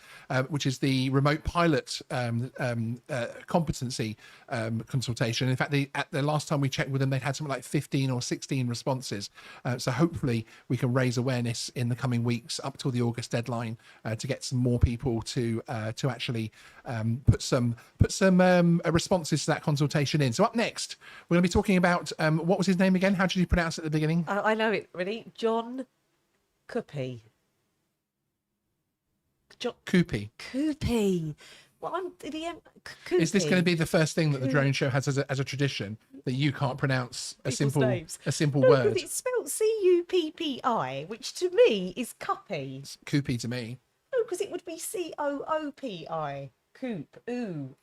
which is the remote pilot competency consultation. In fact, at the last time we checked with them, they had something like 15 or 16 responses. So hopefully we can raise awareness in the coming weeks up till the August deadline to get some more people to actually put some responses to that consultation in. So up next, we're going to be talking about what was his name again? How did you pronounce it at the beginning? I know it, really. John Cuppi. Cuppi. Cuppi. Well, Cuppi. Is this going to be the first thing that the drone show has as a tradition, that you can't pronounce a simple word? Because it's spelled Cuppi, which to me is Cuppy. It's Cuppi to me. No, because it would be Coopi. Coop. Ooh.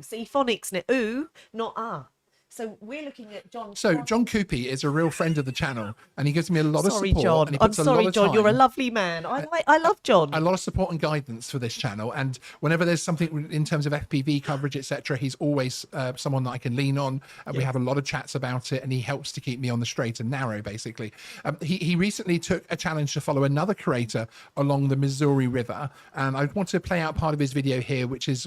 See, phonics, ooh, not ah. So we're looking at John. So John Cuppi is a real friend of the channel, and he gives me a lot of support. John. And he I'm puts a sorry, lot of John. time, You're a lovely man. I love John. a lot of support and guidance for this channel. And whenever there's something in terms of FPV coverage, etc., he's always someone that I can lean on. And we have a lot of chats about it, and he helps to keep me on the straight and narrow, basically. He recently took a challenge to follow another creator along the Missouri River, and I want to play out part of his video here, which is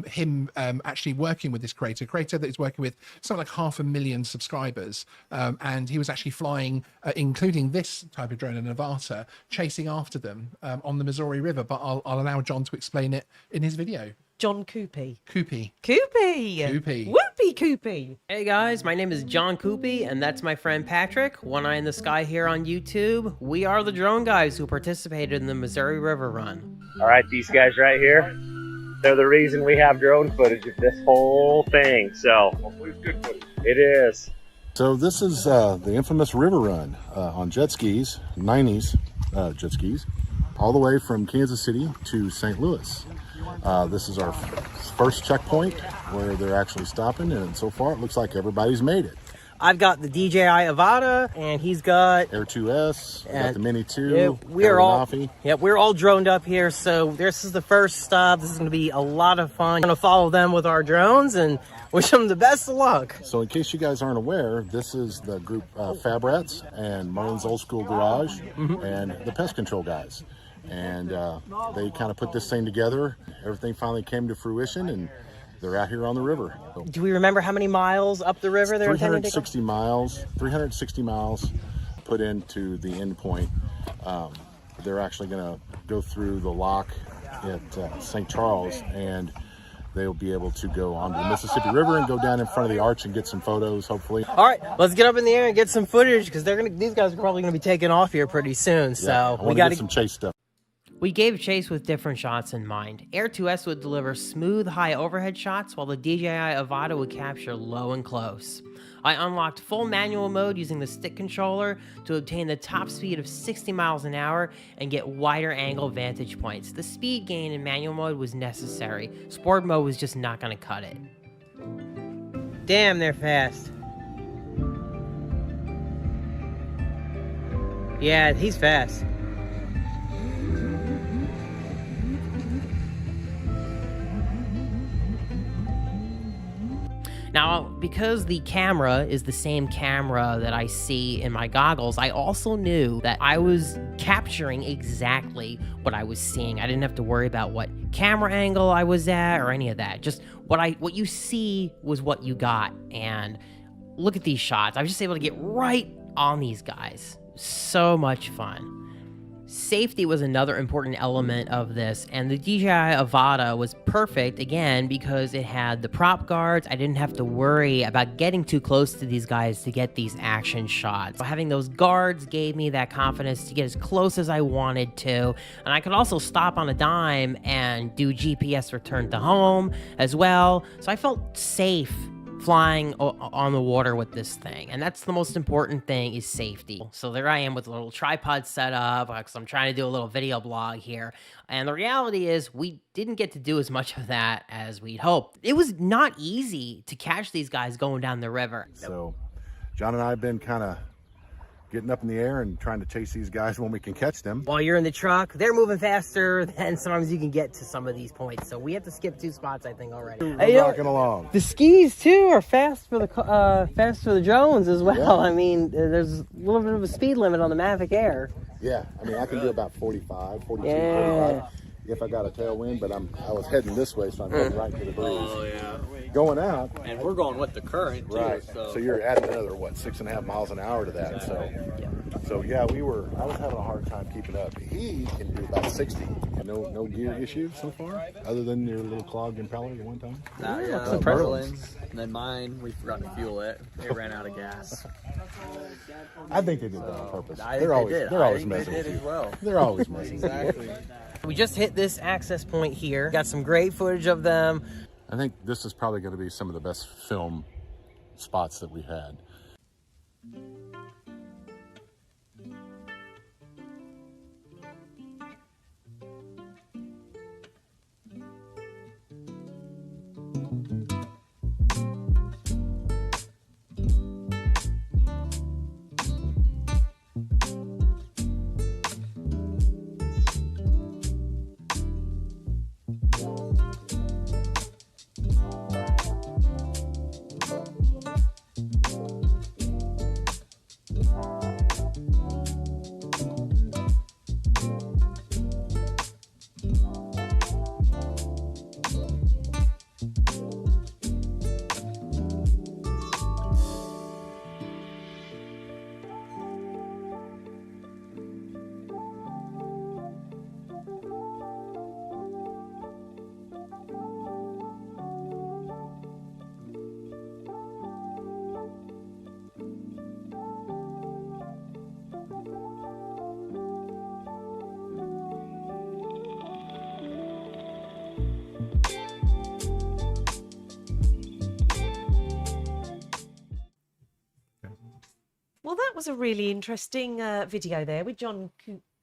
him actually working with this creator that is working with something like 500,000 subscribers, and he was actually flying, including this type of drone, a Nevada, chasing after them on the Missouri River. But I'll allow John to explain it in his video. John Cuppi. Cuppi. Whoopie Cuppi. Hey guys, my name is John Cuppi, and that's my friend Patrick, One Eye in the Sky here on YouTube. We are the drone guys who participated in the Missouri River Run. All right, these guys right here, they're the reason we have drone footage of this whole thing. So hopefully it's good footage. It is. So this is the infamous river run on jet skis, 90s jet skis, all the way from Kansas City to St. Louis. This is our first checkpoint where they're actually stopping, and so far it looks like everybody's made it. I've got the DJI Avata, and he's got Air 2S, got the Mini 2, we're all droned up here, so this is the first stop. This is going to be a lot of fun. I'm going to follow them with our drones and wish them the best of luck. So in case you guys aren't aware, this is the group Fab Rats and Marlin's Old School Garage and the Pest Control guys. And they kind of put this thing together. Everything finally came to fruition, and they're out here on the river. So, do we remember how many miles up the river they're intending to go? 360 miles put into the end point. They're actually going to go through the lock at St. Charles, and they'll be able to go onto the Mississippi River and go down in front of the arch and get some photos, hopefully. All right, let's get up in the air and get some footage, because these guys are probably going to be taking off here pretty soon. So we got to get some chase stuff. We gave chase with different shots in mind. Air 2S would deliver smooth, high overhead shots, while the DJI Avata would capture low and close. I unlocked full manual mode using the stick controller to obtain the top speed of 60 miles an hour and get wider angle vantage points. The speed gain in manual mode was necessary. Sport mode was just not going to cut it. Damn, they're fast. Yeah, he's fast. Now, because the camera is the same camera that I see in my goggles, I also knew that I was capturing exactly what I was seeing. I didn't have to worry about what camera angle I was at or any of that. Just what you see was what you got. And look at these shots. I was just able to get right on these guys. So much fun. Safety was another important element of this, and the DJI Avata was perfect again because it had the prop guards. I didn't have to worry about getting too close to these guys to get these action shots. So having those guards gave me that confidence to get as close as I wanted to, and I could also stop on a dime and do GPS return to home as well. So I felt safe flying on the water with this thing, and that's the most important thing, is safety. So there I am with a little tripod set up because I'm trying to do a little video blog here, and the reality is we didn't get to do as much of that as we'd hoped. It was not easy to catch these guys going down the river. So John and I have been kind of getting up in the air and trying to chase these guys when we can catch them. While you're in the truck, they're moving faster than sometimes you can get to some of these points. So we have to skip 2 spots, I think, already. We're rocking along. The skis too are fast for the drones as well. Yeah. I mean, there's a little bit of a speed limit on the Mavic Air. Yeah, I mean, I can do about 45, 42, Yeah. 45 if I got a tailwind, but I was heading this way, so I'm heading right to the breeze. Oh, yeah. Going out. And we're going with the current, too. Right. So you're adding another, what, 6.5 miles an hour to that. So yeah, I was having a hard time keeping up. He can do about 60. No gear issue so far, other than your little clogged impeller at one time. Merlin's. And then mine, we forgot to fuel it. It ran out of gas. I think they did that on purpose. They're always messing with you. Well. They're always messing with you. We just hit this access point here. Got some great footage of them. I think this is probably going to be some of the best film spots that we've had. Well, that was a really interesting video there with John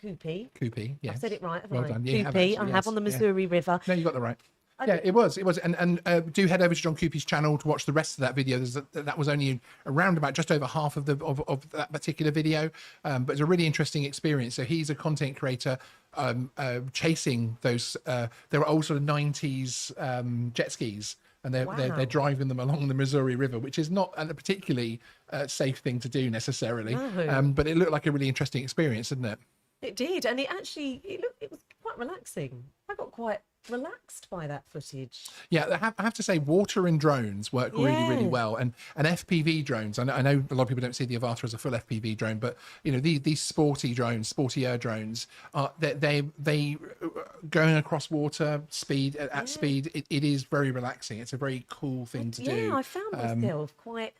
Cuppi. Cuppi, yes. I've said it right, haven't Well I? done. Yeah, you have Cuppi, actually, I yes. have on the Missouri River. No, you got that right. Yeah, it was. And do head over to John Cuppi's channel to watch the rest of that video. That was only around about just over half of that particular video, but it's a really interesting experience. So he's a content creator chasing those. There were old sort of 90s jet skis, and they're driving them along the Missouri River, which is not a particularly safe thing to do necessarily. No. But it looked like a really interesting experience, didn't it? It did, and it was quite relaxing. I got quite relaxed by that footage. Yeah, I have to say, water and drones work really well, and FPV drones. I know a lot of people don't see the Avata as a full FPV drone, but you know these sportier drones are they going across water at speed. It is very relaxing. It's a very cool thing to do. Yeah, I found myself quite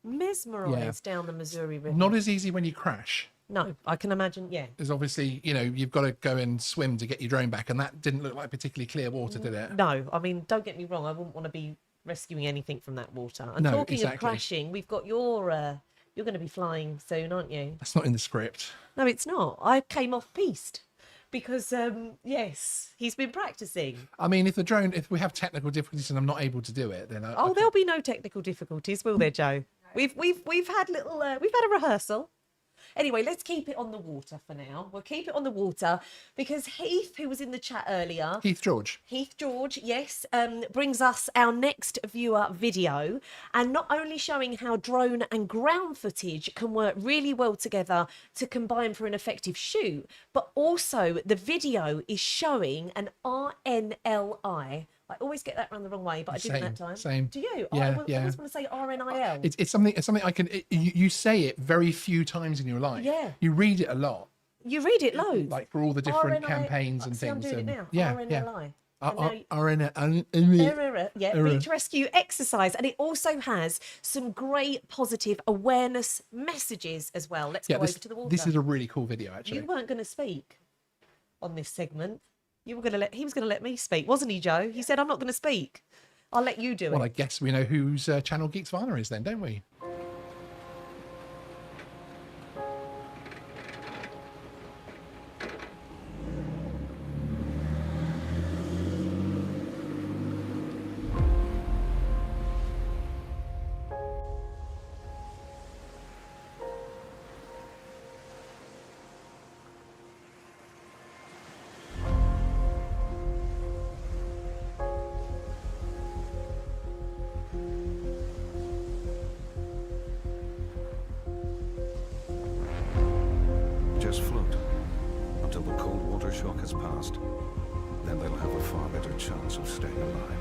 mesmerised down the Missouri River. Not as easy when you crash. No, I can imagine, yeah. Because obviously, you've got to go and swim to get your drone back, and that didn't look like particularly clear water, did it? No, I mean, don't get me wrong, I wouldn't want to be rescuing anything from that water. And No, talking exactly. of crashing, we've got you're going to be flying soon, aren't you? That's not in the script. No, it's not. I came off piste because, yes, he's been practicing. I mean, if we have technical difficulties and I'm not able to do it, then there'll be no technical difficulties, will there, Joe? We've had we've had a rehearsal. Anyway, let's keep it on the water for now. We'll keep it on the water because Heath, who was in the chat earlier... Heath George, yes, brings us our next viewer video. And not only showing how drone and ground footage can work really well together to combine for an effective shoot, but also the video is showing an RNLI. I always get that around the wrong way, but I didn't that time. Same. Do you? Yeah, I always want to say RNIL. It's something I can. You say it very few times in your life. Yeah. You read it a lot. You read it loads. like for all the different RNLI campaigns and see, I'm things. doing it now. Yeah, RNLI. Beach rescue exercise, and it also has some great positive awareness messages as well. Let's go over to the water. This is a really cool video, actually. You weren't going to speak on this segment. You were going to let. He was going to let me speak, wasn't he, Joe? He said, "I'm not going to speak. I'll let you do it." Well, I guess we know whose channel Geeksvana is then, don't we? Just float until the cold water shock has passed. Then they'll have a far better chance of staying alive.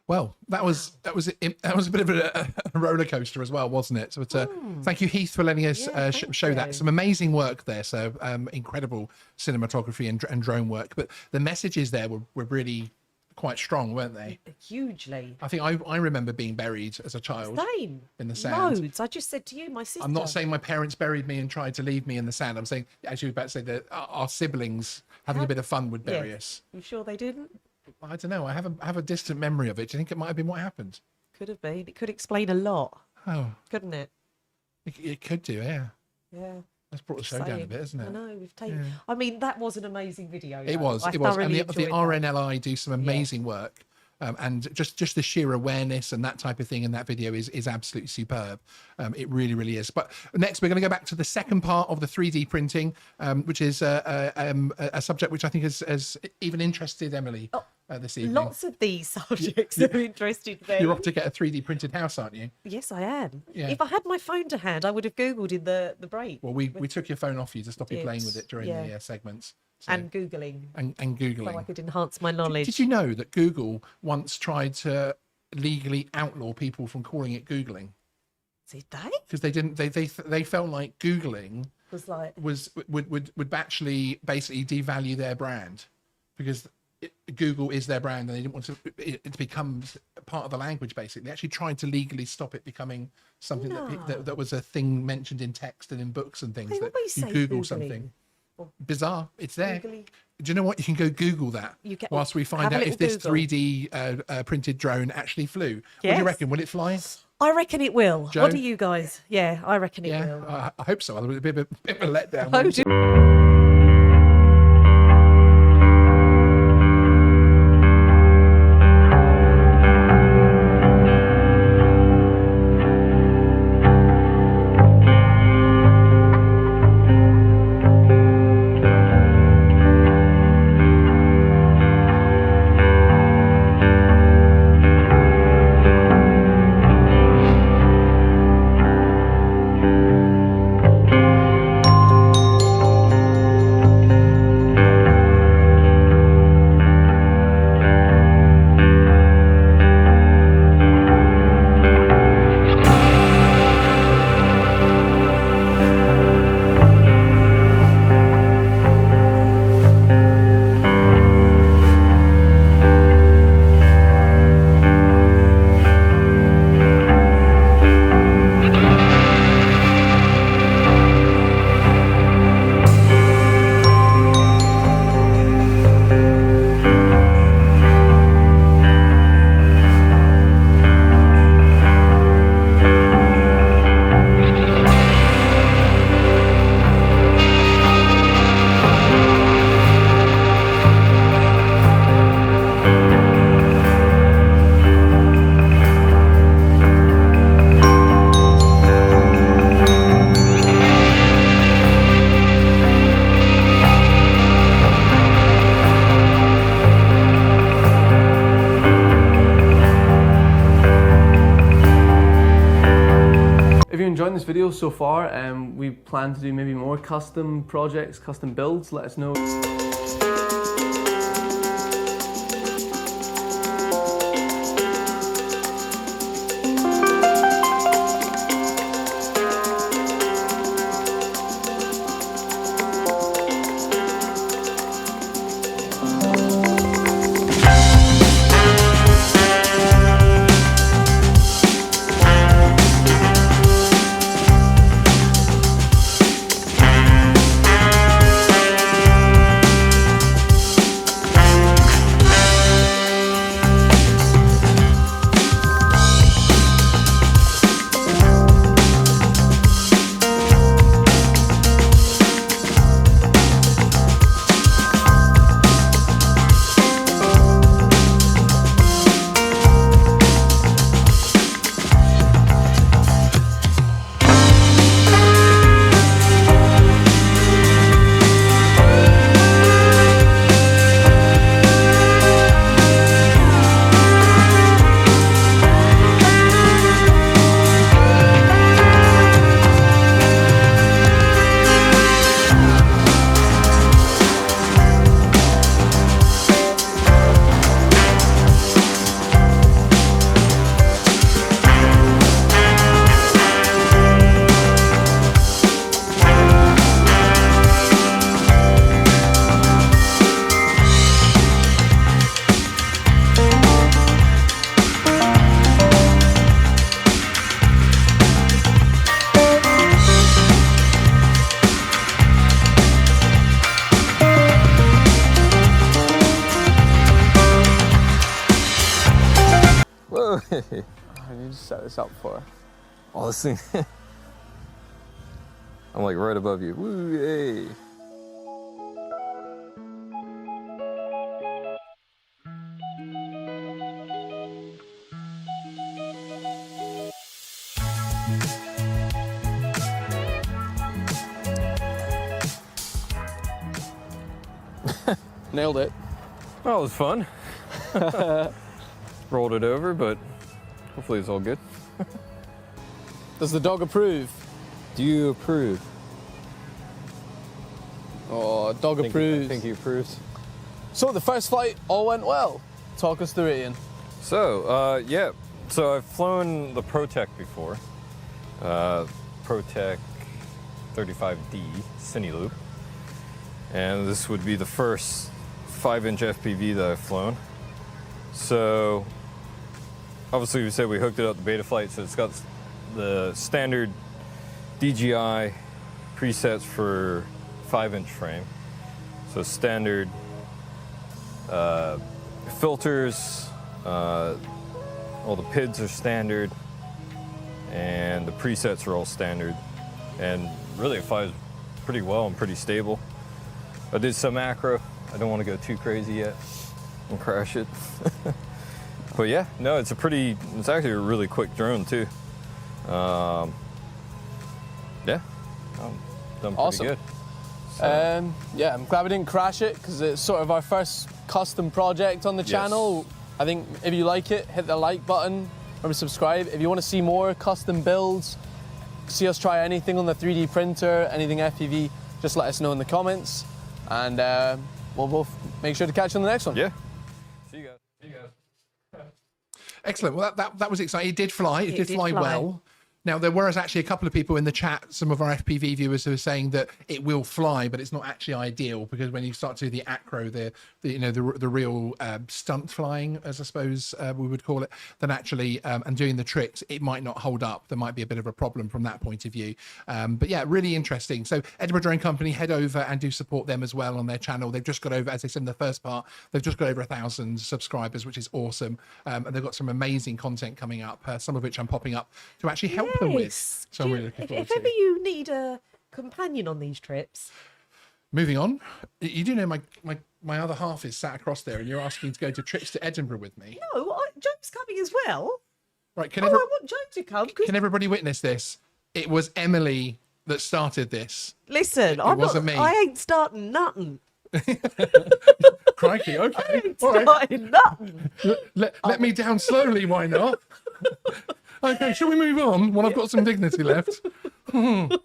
Well, that was a bit of a roller coaster as well, wasn't it? So, thank you, Heath, for letting us show that. Some amazing work there. So, incredible cinematography and drone work. But the messages there were really quite strong, weren't they? Hugely. I think I remember being buried as a child Same. in the sand. Loads. I just said to you, my sister. I'm not saying my parents buried me and tried to leave me in the sand. I'm saying, as you were about to say, that our siblings having a bit of fun would bury us. You sure they didn't? I don't know. I have a distant memory of it. Do you think it might have been what happened? Could have been. It could explain a lot. Oh, couldn't it? It could do, yeah. Yeah. That's brought the show down a bit, isn't it? I know. We've taken. I mean, that was an amazing video. It was. And the RNLI do some amazing work. And just the sheer awareness and that type of thing in that video is absolutely superb. It really, really is. But next, we're going to go back to the second part of the 3D printing, which is a subject which I think has even interested Emily this evening. Lots of these subjects have interested me. You're off to get a 3D printed house, aren't you? Yes, I am. Yeah. If I had my phone to hand, I would have Googled in the break. Well, we took your phone off you to stop you playing with it during the segments. So, and Googling. And Googling. So I could enhance my knowledge. Did you know that Google once tried to legally outlaw people from calling it Googling? Did they? Because they didn't. They felt like Googling would actually basically devalue their brand, because Google is their brand, and they didn't want it to become part of the language. Basically, they actually tried to legally stop it becoming something that was a thing mentioned in text and in books and things. They That always you say Google Googling. something bizarre, it's there. Googly. Do you know what? You can go Google that whilst we find have a out if little this Google. 3D printed drone actually flew. What do you Yes. reckon? Will it fly? I reckon it will. Joe? What do you guys? Yeah, I reckon it Yeah, will. I hope so. Otherwise, it'll be a bit of a letdown. Oh, wouldn't do- it? If you're enjoying this video so far, we plan to do maybe more custom projects, custom builds. Let us know. Whoa! I need to set this up for. Oh, this thing. I'm like right above you. Woo, hey. Nailed it. Well, it was fun. Rolled it over, but hopefully it's all good. Does the dog approve? Do you approve? Oh, dog approves. I think he approves. So the first flight all went well. Talk us through it, Ian. So, yeah. So I've flown the ProTech before. ProTech 35D Cine Loop. And this would be the first 5-inch FPV that I've flown. So obviously we said we hooked it up to Betaflight, so it's got the standard DJI presets for 5-inch frame. So standard filters, all the PIDs are standard, and the presets are all standard. And really it flies pretty well and pretty stable. I did some macro. I don't want to go too crazy yet and crash it. But yeah, no, it's actually a really quick drone too. Yeah, I'm done pretty good. So. Yeah, I'm glad we didn't crash it because it's sort of our first custom project on the channel. I think if you like it, hit the like button, remember subscribe. If you want to see more custom builds, see us try anything on the 3D printer, anything FPV, just let us know in the comments, and we'll make sure to catch you on the next one. Yeah. See you guys. See you guys. Excellent. Well, that was exciting. It did fly. It did fly well. Now, there were actually a couple of people in the chat, some of our FPV viewers, who are saying that it will fly, but it's not actually ideal, because when you start to do the acro, the real stunt flying, as I suppose we would call it, then actually, and doing the tricks, it might not hold up. There might be a bit of a problem from that point of view. But yeah, really interesting. So Edinburgh Drone Company, head over and do support them as well on their channel. They've just got over, as I said in the first part, they've just got over 1,000 subscribers, which is awesome. And they've got some amazing content coming up, some of which I'm popping up to actually help them with. So I'm really looking forward if to ever you need a companion on these trips. Moving on, you do know my other half is sat across there, and you're asking to go to trips to Edinburgh with me. No, Joe's coming as well. Right? I want Joe to come. Can everybody witness this? It was Emily that started this. Listen, it wasn't me. I ain't starting nothing. Crikey, okay. I ain't All right. starting nothing. Let me down slowly, why not? Okay, shall we move on while I've got some dignity left? That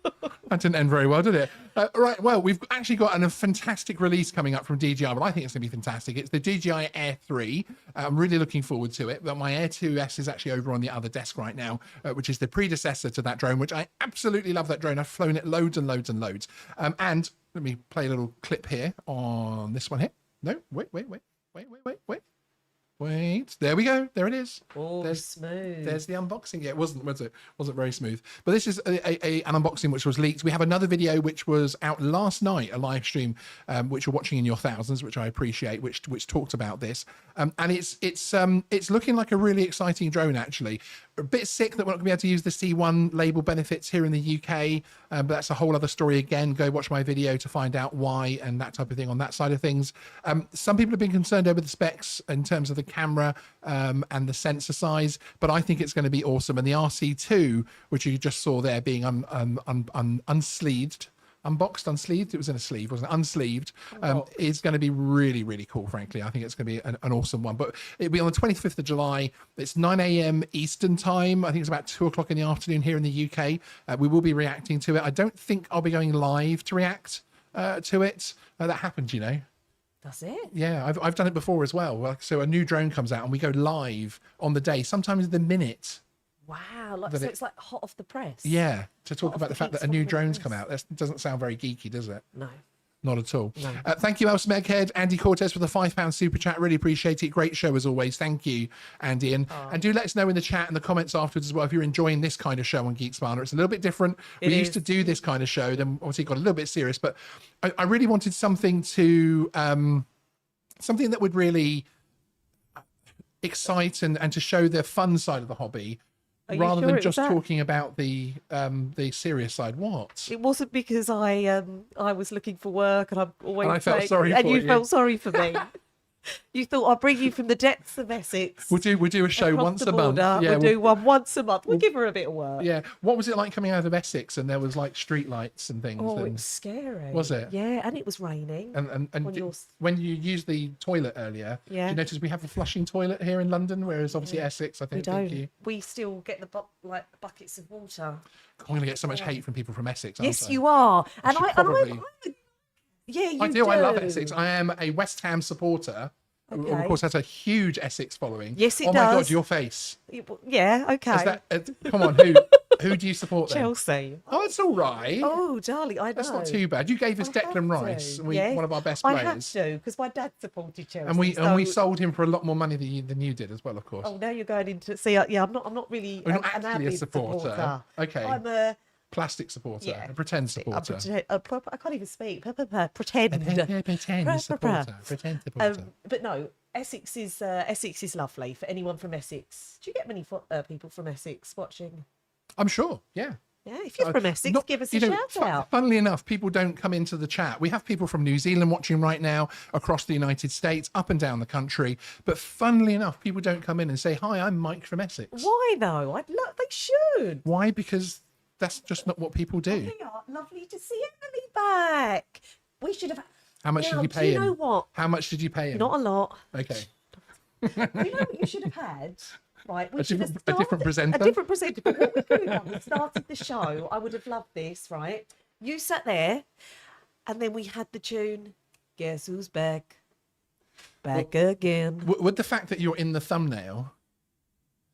didn't end very well, did it? Right, well, we've actually got a fantastic release coming up from DJI. Well, I think it's going to be fantastic. It's the DJI Air 3. I'm really looking forward to it. But my Air 2S is actually over on the other desk right now, which is the predecessor to that drone, which I absolutely love that drone. I've flown it loads and loads and loads. And let me play a little clip here on this one here. No, wait. Wait, there we go. There it is. Oh, smooth. There's the unboxing. Yeah, it wasn't very smooth. But this is an unboxing which was leaked. We have another video which was out last night, a live stream, which you're watching in your thousands, which I appreciate, which talked about this. And it's looking like a really exciting drone, actually. A bit sick that we're not going to be able to use the C1 label benefits here in the UK, but that's a whole other story again. Go watch my video to find out why and that type of thing on that side of things. Some people have been concerned over the specs in terms of the camera and the sensor size, but I think it's going to be awesome. And the RC2, which you just saw there being unsleeved, it was in a sleeve, wasn't it? Unsleeved, is going to be really, really cool, frankly. I think it's going to be an awesome one. But it'll be on the 25th of July. It's 9 a.m. Eastern time. I think it's about 2 o'clock in the afternoon here in the UK. We will be reacting to it. I don't think I'll be going live to react to it. That happened, you know. That's it. Yeah, I've done it before as well. So a new drone comes out and we go live on the day, sometimes the minute. Wow, so it's like hot off the press. Yeah, to talk about the fact that a new drone's come out. That doesn't sound very geeky, does it? No. Not at all. No. Thank you, El Smeghead, Andy Cortez, for the £5 super chat. Really appreciate it. Great show as always. Thank you, Andy. And do let us know in the chat and the comments afterwards as well if you're enjoying this kind of show on Geeksvana. It's a little bit different. We used to do this kind of show, then obviously it got a little bit serious, but I really wanted something to something that would really excite and to show the fun side of the hobby. Rather than just talking about the serious side. What? It wasn't because I was looking for work and I'm always and I felt sorry for you. And you felt sorry for me. You thought I'll bring you from the depths of Essex. We'll do a show once a month. Yeah, we'll do one once a month. We'll give her a bit of work. Yeah. What was it like coming out of Essex and there was like street lights and things? Oh, it was scary. Was it? Yeah, and it was raining. And when you used the toilet earlier, did you notice we have a flushing toilet here in London, whereas obviously Essex, I think. We don't. We still get the buckets of water. I'm going to get so much hate from people from Essex. Yes, you are. And I do. I love Essex. I am a West Ham supporter. Okay. Of course, has a huge Essex following. Yes, it does. Oh my God, your face. Yeah, okay. Come on, who? Who do you support then? Chelsea. Oh, it's all right. Oh, darling, I know. That's not too bad. You gave us I had Declan Rice, to. and Yes. one of our best I players. had to, because my dad supported Chelsea. And we so- sold him for a lot more money than you did as well, of course. Oh, now you're going into see. Yeah, I'm not really. We're not an actually a avid supporter. Okay. I'm a Plastic supporter, Yeah. a pretend supporter. I can't even speak. Pretend. Pretend supporter. Pretend supporter. But no, Essex is lovely for anyone from Essex. Do you get many people from Essex watching? I'm sure. Yeah. Yeah, if you're from Essex, give us a shout out. Funnily enough, people don't come into the chat. We have people from New Zealand watching right now, across the United States, up and down the country. But funnily enough, people don't come in and say, "Hi, I'm Mike from Essex." Why though? They should. Why? Because that's just not what people do. They are lovely to see Emily back. We should have. How much Now, did you do pay him? You know what? How much did you pay him? Not a lot. Okay. You know what you should have had? Right, we A should have different presenter? A different presenter. But what we could have done, we started the show. I would have loved this, right? You sat there, and then we had the tune. Guess who's back? Back again. Would the fact that you're in the thumbnail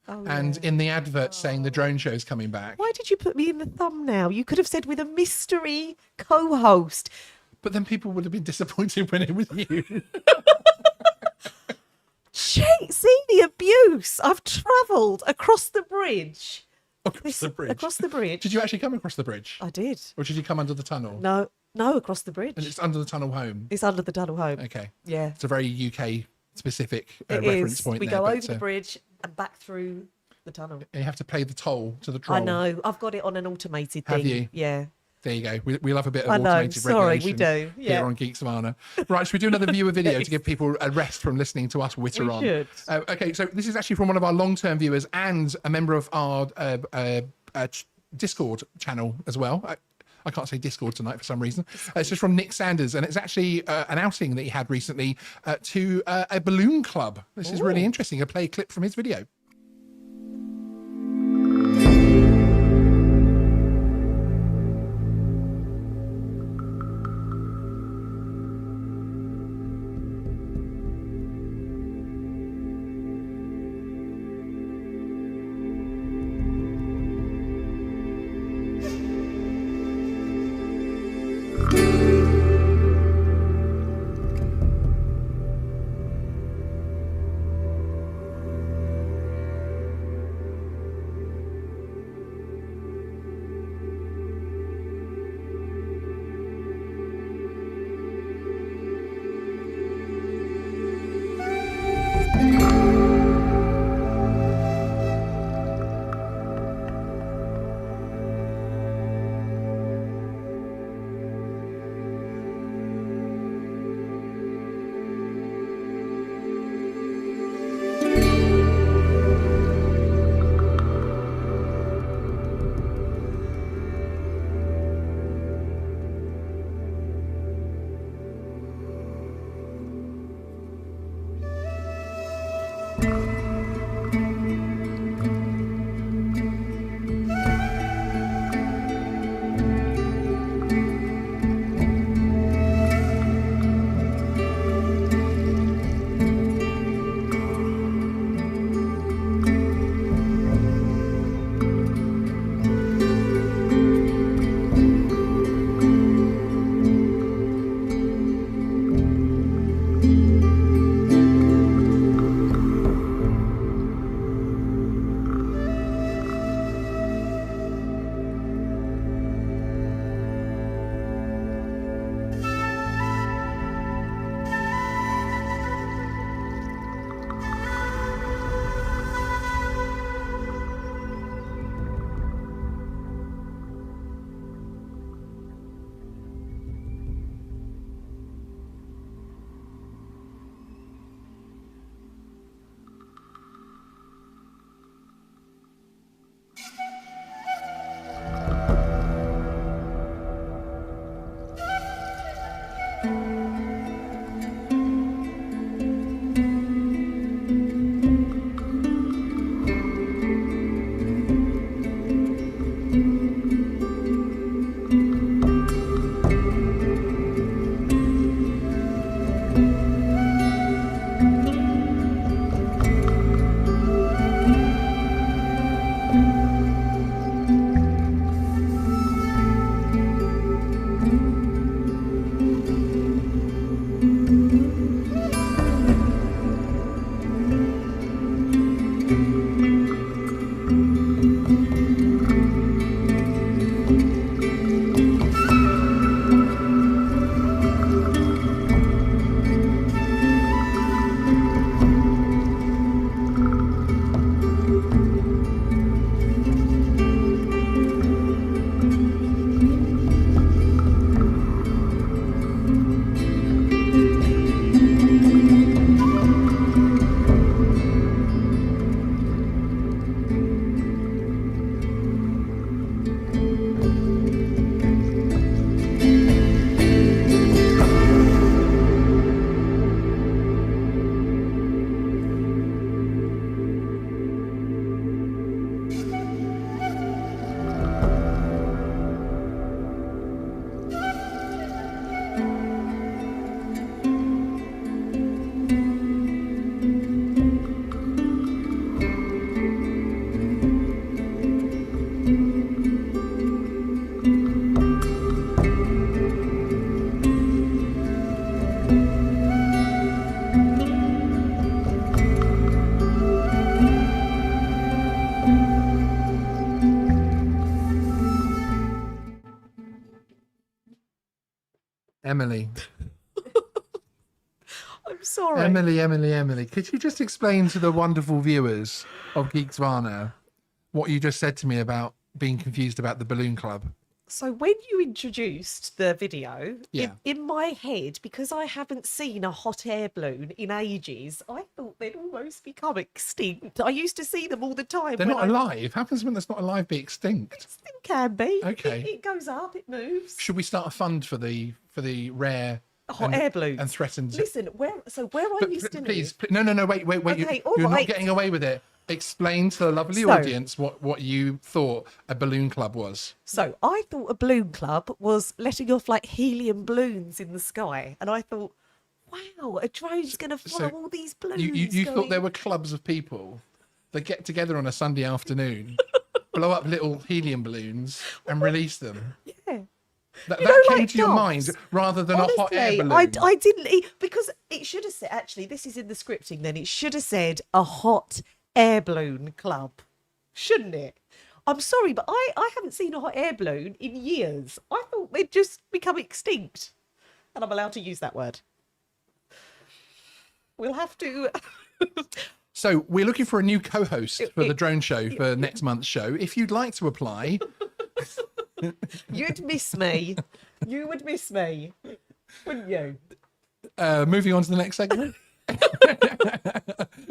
and yeah. in the advert saying the drone show is coming back, Why did you put me in the thumbnail? You could have said with a mystery co-host. but then people would have been disappointed when it was you. See the abuse. I've travelled across the bridge. Across the bridge. Across the bridge. Did you actually come across the bridge? I did. Or did you come under the tunnel? No, across the bridge. And it's under the tunnel home. It's under the tunnel home. Okay. Yeah. It's a very UK specific It reference is. point We there. go but, over the bridge and back through the tunnel. You have to pay the toll to the troll. I know. I've got it on an automated thing. Have you? Yeah. There you go. We love a bit of I know. automated Sorry, we regulation do. Yeah. here on Geeksvana. Right, so we do another viewer video to give people a rest from listening to us witter We on. should. Okay, so this is actually from one of our long-term viewers and a member of our Discord channel as well. I can't say Discord tonight for some reason. It's just from Nick Sanders, and it's actually an outing that he had recently to a balloon club. This is really interesting. I'll play a clip from his video. Emily. I'm sorry. Emily. Could you just explain to the wonderful viewers of Geeksvana what you just said to me about being confused about the balloon club? So when you introduced the video, Yeah. in my head, because I haven't seen a hot air balloon in ages, I thought they'd almost become extinct. I used to see them all the time. They're when not alive. How can something that's not alive be extinct? It can be. Okay. It goes up, it moves. Should we start a fund for the rare Hot air balloons and threatened? Listen, where I used to please, live. no, wait. Okay, all You're not right. getting away with it. Explain to the lovely So- audience what you thought a balloon club was. So I thought a balloon club was letting off like helium balloons in the sky, and I thought, wow, a drone's going to follow all these balloons. You thought there were clubs of people that get together on a Sunday afternoon, blow up little helium balloons, and release them. Yeah. That You know, came like to your dogs. mind rather than a hot air Honestly, balloon. I didn't because it should have said, actually, this is in the scripting. Then it should have said a hot air balloon club, shouldn't it? I'm sorry, but I haven't seen a hot air balloon in years. I thought they'd just become extinct, and I'm allowed to use that word. We'll have to. So we're looking for a new co-host for the drone show for next month's show. If you'd like to apply, You'd miss me. You would miss me, wouldn't you? moving on to the next segment.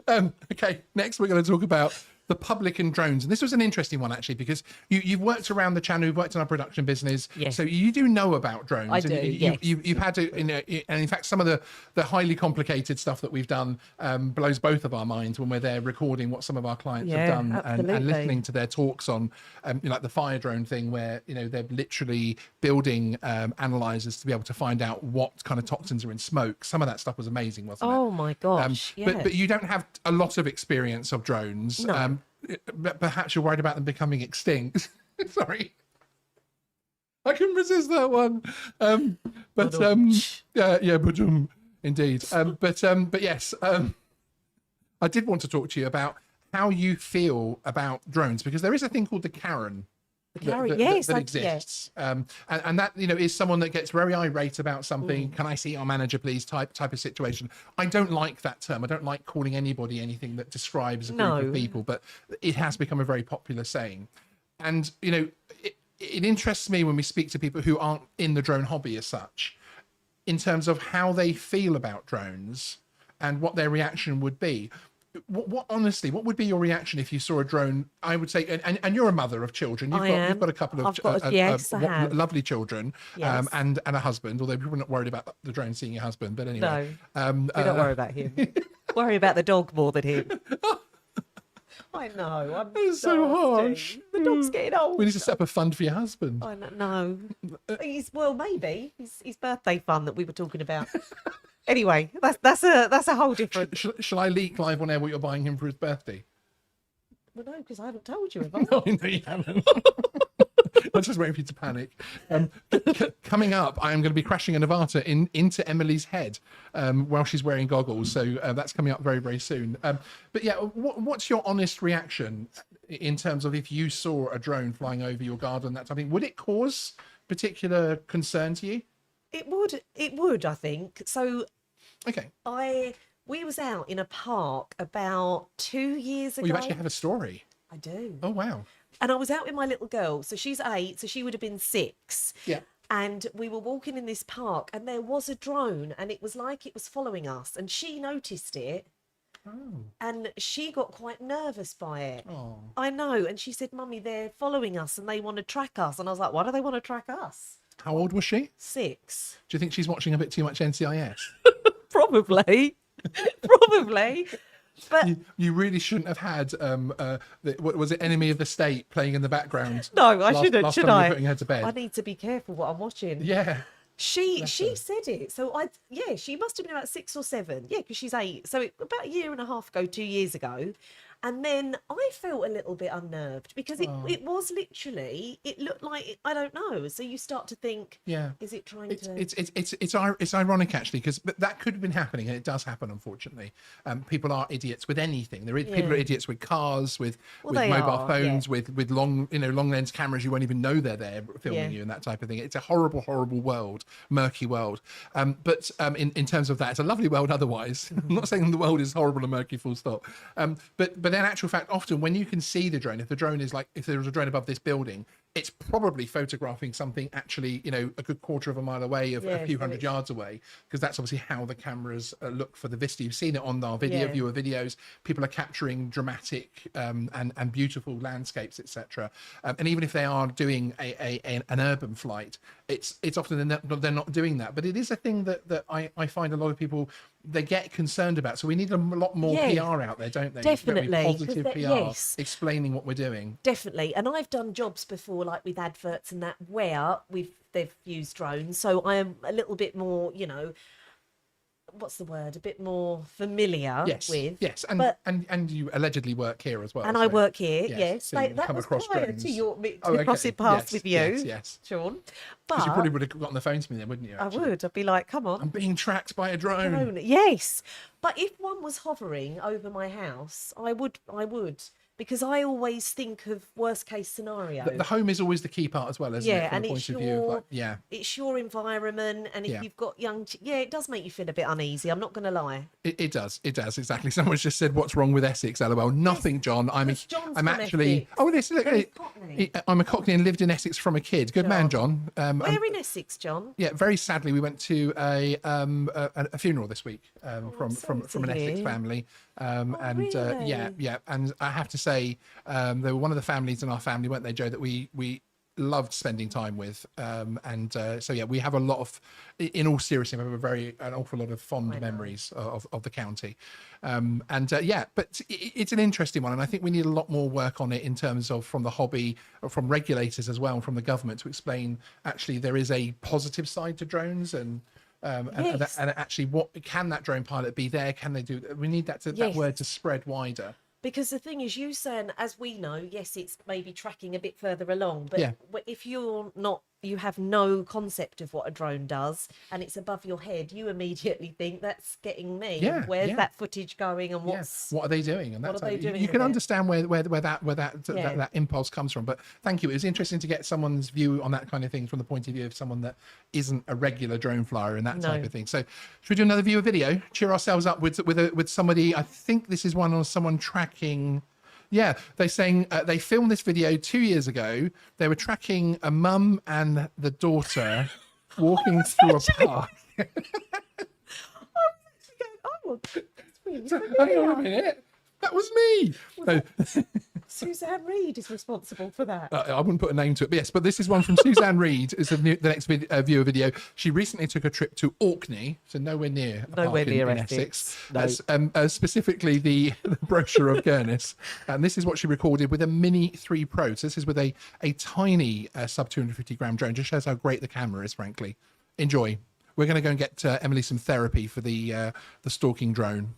Okay, next we're going to talk about the public and drones, and this was an interesting one actually because you've worked around the channel, you've worked in our production business, Yes. so you do know about drones. I and do, yes. You've had to, and in fact, some of the highly complicated stuff that we've done blows both of our minds when we're there recording what some of our clients have done and absolutely. listening to their talks on, like the fire drone thing, where they're literally building analyzers to be able to find out what kind of toxins are in smoke. Some of that stuff was amazing, wasn't it? Oh my gosh! Yeah. But you don't have a lot of experience of drones. No. But perhaps you're worried about them becoming extinct. Sorry, I couldn't resist that one. Indeed. But yes, I did want to talk to you about how you feel about drones, because there is a thing called the Karen. That exists, and that is someone that gets very irate about something. Can I see our manager, please? Type of situation. I don't like that term. I don't like calling anybody anything that describes a group of people, but it has become a very popular saying. And it interests me when we speak to people who aren't in the drone hobby as such, in terms of how they feel about drones and what their reaction would be. What honestly, what would be your reaction if you saw a drone? I would say, and you're a mother of children. You've got a couple of lovely children, Yes. and a husband. Although we're not worried about the drone seeing your husband, but anyway, No, we don't worry about him. Worry about the dog more than him. I know. It's so harsh. The dog's getting old. We need to set up a fund for your husband. I don't know. Maybe his birthday fun that we were talking about. Anyway, that's a whole different. Shall I leak live on air what you're buying him for his birthday? Well, no, because I haven't told you. Have I? No, you haven't. I'm just waiting for you to panic. Coming up, I am going to be crashing a Navata into Emily's head while she's wearing goggles. So that's coming up very, very soon. But yeah, what's your honest reaction in terms of if you saw a drone flying over your garden, that type of thing? Would it cause particular concern to you? It would, I think. So Okay. we was out in a park about 2 years ago. Well, you actually have a story. I do. Oh, wow. And I was out with my little girl. So she's 8, so she would have been 6. Yeah. And we were walking in this park and there was a drone and it was like it was following us. And she noticed it. Oh. And she got quite nervous by it. Oh. I know. And she said, Mummy, they're following us and they want to track us. And I was like, why do they want to track us? How old was she? 6. Do you think she's watching a bit too much NCIS? Probably. Probably. But you really shouldn't have had what was it, Enemy of the State playing in the background. no, I shouldn't, last should time you I? were putting her to bed. I need to be careful what I'm watching. Yeah. She said it. So she must have been about 6 or 7. Yeah, because she's 8. So about a year and a half ago, 2 years ago. And then I felt a little bit unnerved because it was literally, it looked like, I don't know. So you start to think, is it trying to... It's ironic, actually, because that could have been happening, and it does happen, unfortunately. People are idiots with anything. People are idiots with cars, with mobile phones, with long lens cameras. You won't even know they're there filming you and that type of thing. It's a horrible, horrible world, murky world. But in terms of that, it's a lovely world otherwise. I'm not saying the world is horrible and murky, full stop. But in actual fact, often when you can see the drone, if there was a drone above this building, it's probably photographing something actually, a good quarter of a mile away, a few hundred yards away, because that's obviously how the cameras look for the vista. You've seen it on our viewer videos. People are capturing dramatic and beautiful landscapes, etc. And even if they are doing an urban flight, it's often they're not doing that. But it is a thing that I find a lot of people, they get concerned about. So we need a lot more PR out there, don't they? Definitely. Very positive PR explaining what we're doing. Definitely. And I've done jobs before, like with adverts and that, where they've used drones. So I am a little bit more, what's the word? A bit more familiar with. Yes, and you allegedly work here as well. And I work here, yes. So you that come was across prior drones. to your crossing paths with you, yes. Sean. Because you probably would have got on the phone to me then, wouldn't you? Actually? I would. I'd be like, come on. I'm being tracked by a drone. Yes. But if one was hovering over my house, I would. Because I always think of worst case scenario. The home is always the key part as well, isn't it? From and the point of view of it's your environment, and if you've got young, it does make you feel a bit uneasy. I'm not going to lie. It does exactly. Someone's just said, "What's wrong with Essex?" LOL. Nothing, John. I'm actually. Essex. Oh, I'm a Cockney and lived in Essex from a kid. Good man, John. Where in Essex, John? Yeah, very sadly, we went to a funeral this week from an Essex family. Really? And I have to say, they were one of the families in our family, weren't they, Joe, that we loved spending time with. We have a lot of, in all seriousness, we have an awful lot of fond memories of the county. But it's an interesting one, and I think we need a lot more work on it in terms of from the hobby, from regulators as well, and from the government to explain actually there is a positive side to drones and actually what can that drone pilot be there? Can they do? We need that word to spread wider. Because the thing is, you saying, as we know, yes, it's maybe tracking a bit further along, but if you have no concept of what a drone does and it's above your head, you immediately think that's getting me. Where's that footage going, and what are they doing? And that's you can understand where that impulse comes from. But thank you. It was interesting to get someone's view on that kind of thing from the point of view of someone that isn't a regular drone flyer and that type of thing. So should we do another viewer video? Cheer ourselves up with somebody. I think this is one on someone tracking. Yeah, they're saying they filmed this video 2 years ago. They were tracking a mum and the daughter walking through a park. Hang on a minute. That was me. Suzanne Reid is responsible for that. I wouldn't put a name to it, but yes. But this is one from Suzanne Reid. It's the next viewer video. She recently took a trip to Orkney, so nowhere near Essex. No. Specifically the brochure of Gurness. And this is what she recorded with a Mini 3 Pro. So this is with a tiny sub 250 gram drone. Just shows how great the camera is, frankly. Enjoy. We're going to go and get Emily some therapy for the stalking drone.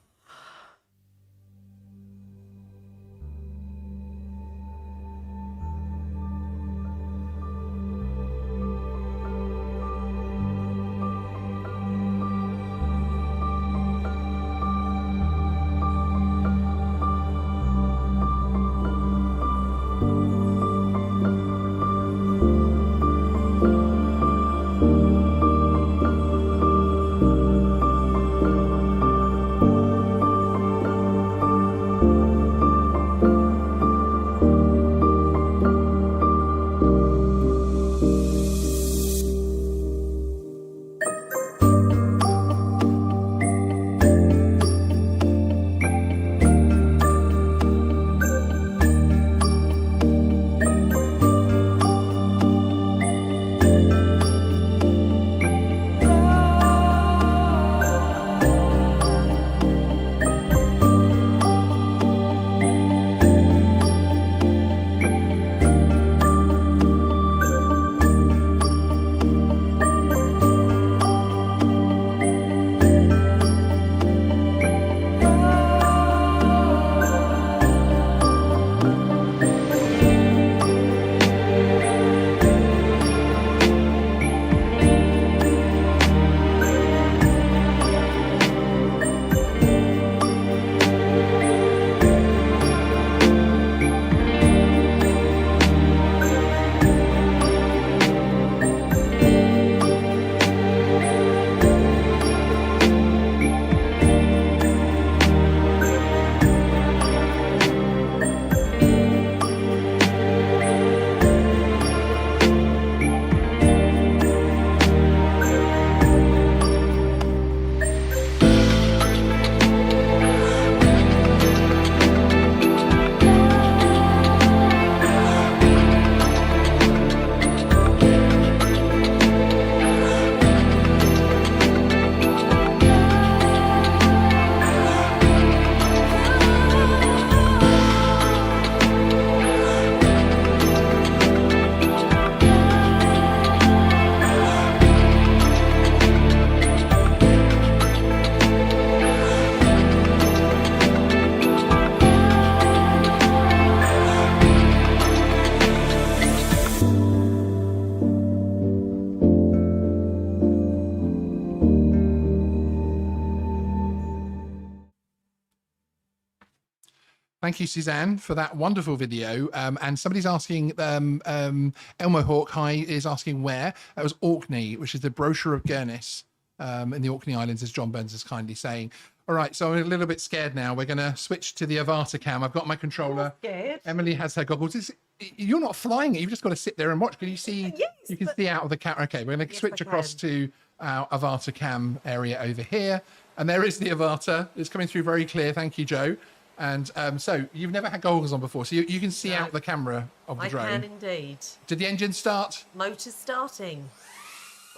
Thank you, Suzanne, for that wonderful video. And somebody's asking, Elmo Hawk High is asking where. That was Orkney, which is the brochure of Gurnis in the Orkney Islands, as John Burns is kindly saying. All right, so I'm a little bit scared now. We're going to switch to the Avata cam. I've got my controller. Scared. Emily has her goggles. You're not flying it. You've just got to sit there and watch. Can you see? Yes, you can see out of the camera. Okay, we're going to switch across to our Avata cam area over here. And there is the Avata. It's coming through very clear. Thank you, Joe. And so you've never had goggles on before, so you can see out the camera of the drone. I can indeed. Did the engine start? Motor's starting.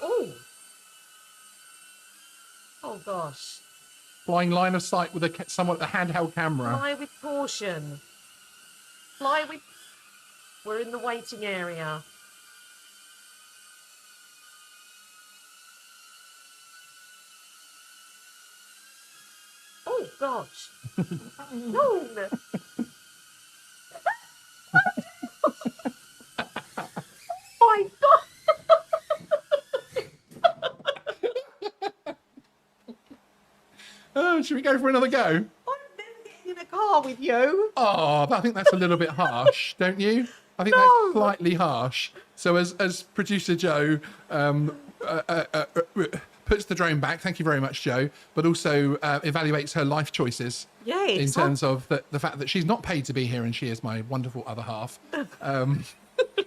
Oh. Oh gosh. Flying line of sight with a handheld camera. Fly with caution. Fly with... We're in the waiting area. Oh gosh. No. My God. Oh, should we go for another go? I'm never getting in a car with you. Oh, I think that's a little bit harsh, don't you? I think that's slightly harsh. So as producer Joe puts the drone back, thank you very much, Joe, but also evaluates her life choices. Yes. In terms of the fact that she's not paid to be here and she is my wonderful other half.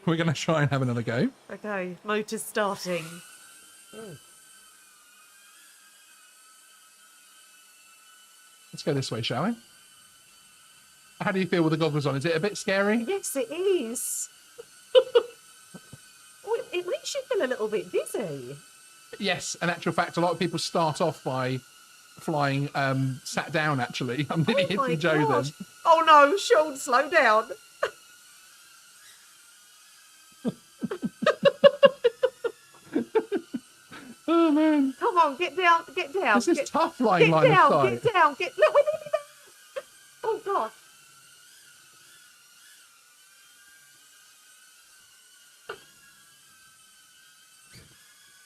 We're going to try and have another go. Okay, motor's starting. Let's go this way, shall we? How do you feel with the goggles on? Is it a bit scary? Yes, it is. Well, it makes you feel a little bit dizzy. Yes, in actual fact, a lot of people start off by flying sat down, actually. I'm nearly hitting Joe then. Oh no, Sean, slow down. Oh man. Come on, get down, get down. This is tough flying line of sight. Get down, look, we're nearly there. Oh God.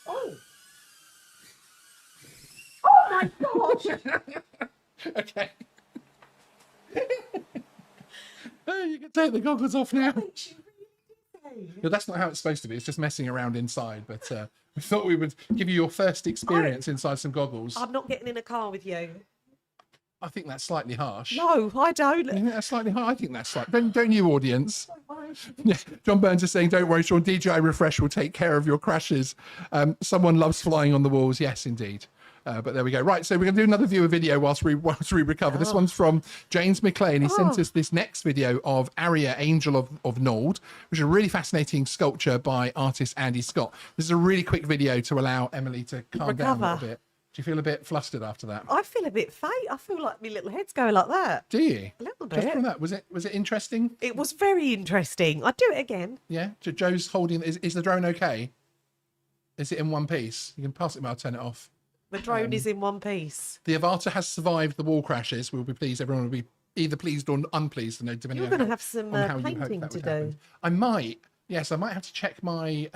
Oh. Oh my gosh. Okay. Oh, you can take the goggles off now. No, that's not how it's supposed to be. It's just messing around inside. But we thought we would give you your first experience inside some goggles. I'm not getting in a car with you. I think that's slightly harsh. No, I don't. You think that's slightly harsh? I think that's slightly. Don't you, audience? Yeah, John Burns is saying, "Don't worry, Sean. DJI Refresh will take care of your crashes." Someone loves flying on the walls. Yes, indeed. But there we go. Right, so we're going to do another viewer video whilst we recover. This one's from James McLean. He sent us this next video of Aria, Angel of Nold, which is a really fascinating sculpture by artist Andy Scott. This is a really quick video to allow Emily to calm down a little bit. Do you feel a bit flustered after that? I feel a bit faint. I feel like my little head's going like that. Do you? A little bit. Just from that, was it interesting? It was very interesting. I'd do it again. Yeah. Joe's holding. Is the drone okay? Is it in one piece? You can pass it. I'll turn it off. The drone is in one piece. The Avata has survived the wall crashes. We'll be pleased. Everyone will be either pleased or unpleased. Depending You're going to have some painting to do. I might. Yes, I might have to check my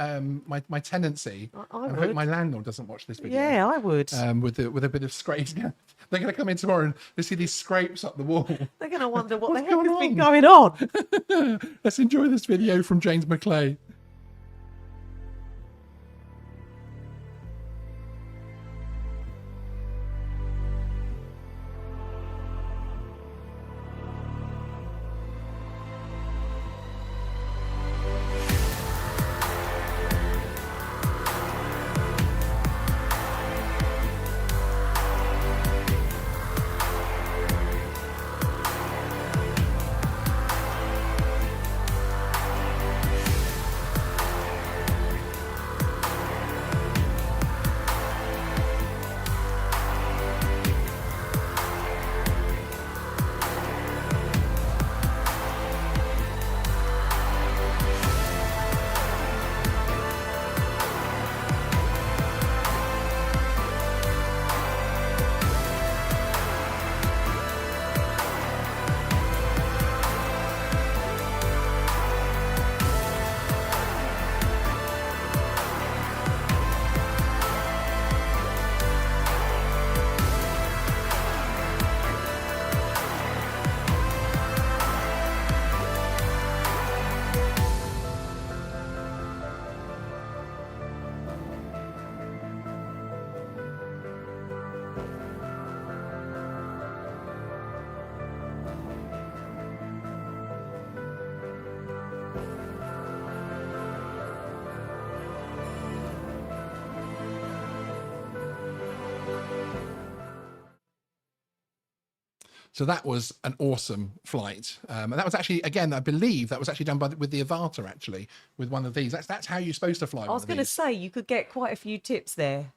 my tenancy. I hope would. my landlord doesn't watch this video. Yeah, I would. With a bit of scrapes. They're going to come in tomorrow and they see these scrapes up the wall. They're going to wonder what the What's heck has going been going on. Let's enjoy this video from James McClay. So that was an awesome flight. And that was actually, again, I believe that was actually done with the Avata, actually, with one of these. That's how you're supposed to fly. I was going to say, you could get quite a few tips there.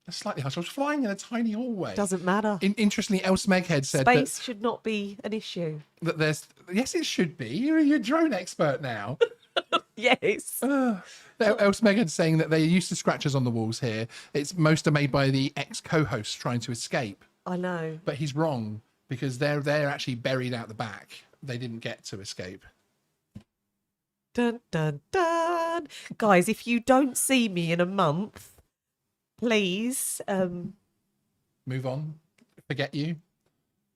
That's slightly harsh. I was flying in a tiny hallway. Doesn't matter. Interestingly, Els Meghead said space should not be an issue. That there's, yes, it should be. You're a drone expert now. Yes. Els Meghead saying that they used to scratches on the walls here. Most are made by the ex-co-hosts trying to escape. I know. But he's wrong, because they're actually buried out the back. They didn't get to escape. Dun, dun, dun. Guys, if you don't see me in a month, please move on. Forget you.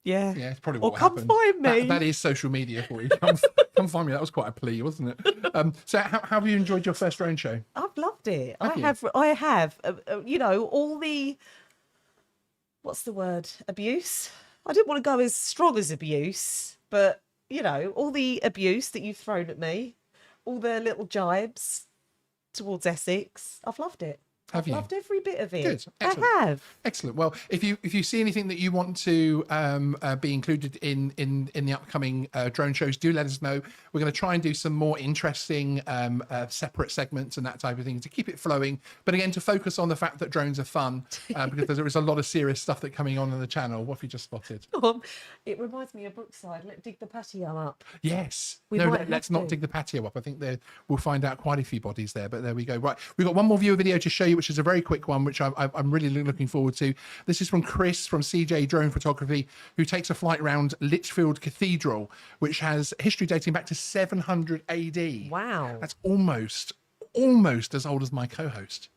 Yeah. Yeah, it's probably what or come happened. find me. That is social media for you. Come find me. That was quite a plea, wasn't it? So how have you enjoyed your first drone show? I've loved it. Have you? I have. You know, all the, what's the word? Abuse? I didn't want to go as strong as abuse, but, you know, all the abuse that you've thrown at me, all the little jibes towards Essex, I've loved it. Have you? Loved every bit of it. Good. Excellent. I have. Excellent. Well, if you see anything that you want to be included in the upcoming drone shows, do let us know. We're going to try and do some more interesting separate segments and that type of thing to keep it flowing. But again, to focus on the fact that drones are fun, because there is a lot of serious stuff that coming on the channel. What have you just spotted? It reminds me of Brookside. Let's dig the patio up. Yes. We No, might let's have not to. dig the patio up. I think we'll find out quite a few bodies there, but there we go. Right. We've got one more viewer video to show you, which is a very quick one, which I'm really looking forward to. This is from Chris from CJ Drone Photography, who takes a flight around Lichfield Cathedral, which has history dating back to 700 AD. Wow. That's almost as old as my co-host.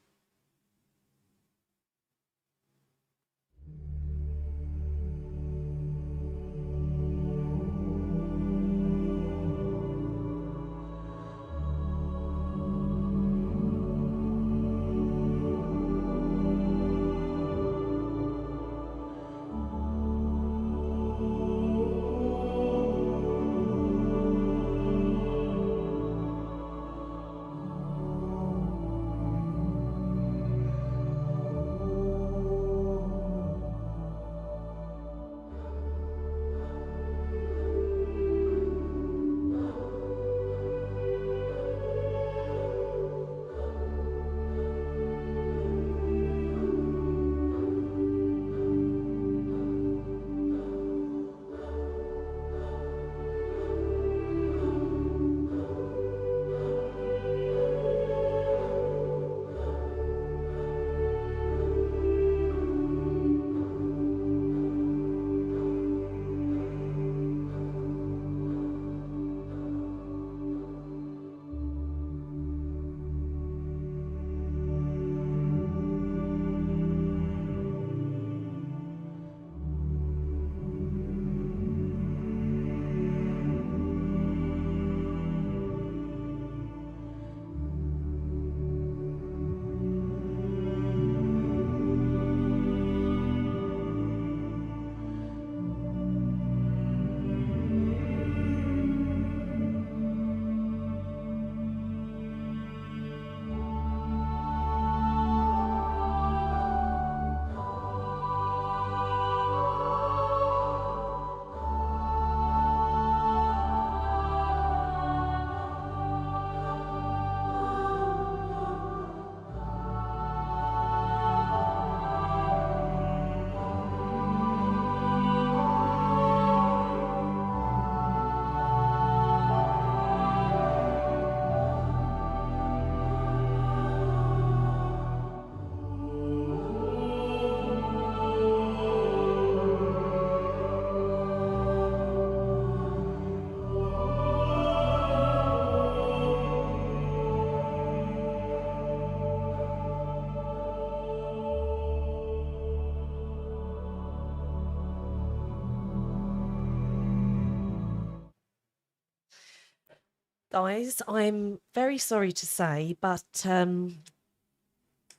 Guys, I'm very sorry to say, but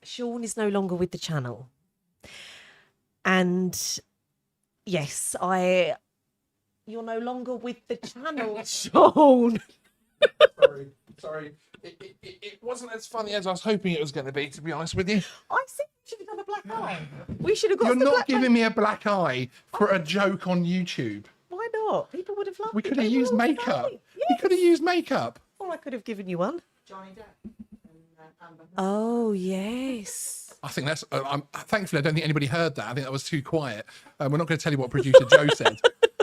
Sean is no longer with the channel. And yes, you're no longer with the channel, Sean. Sorry. It wasn't as funny as I was hoping it was going to be, to be honest with you. I said you should have done a black eye. We should have got You're the not black giving me a black eye for a joke on YouTube. Why not? People would have loved We it. could have They were used all makeup. saying, We could have used makeup. Or I could have given you one. Oh, yes. I think that's. Thankfully, I don't think anybody heard that. I think that was too quiet. We're not going to tell you what producer Joe said,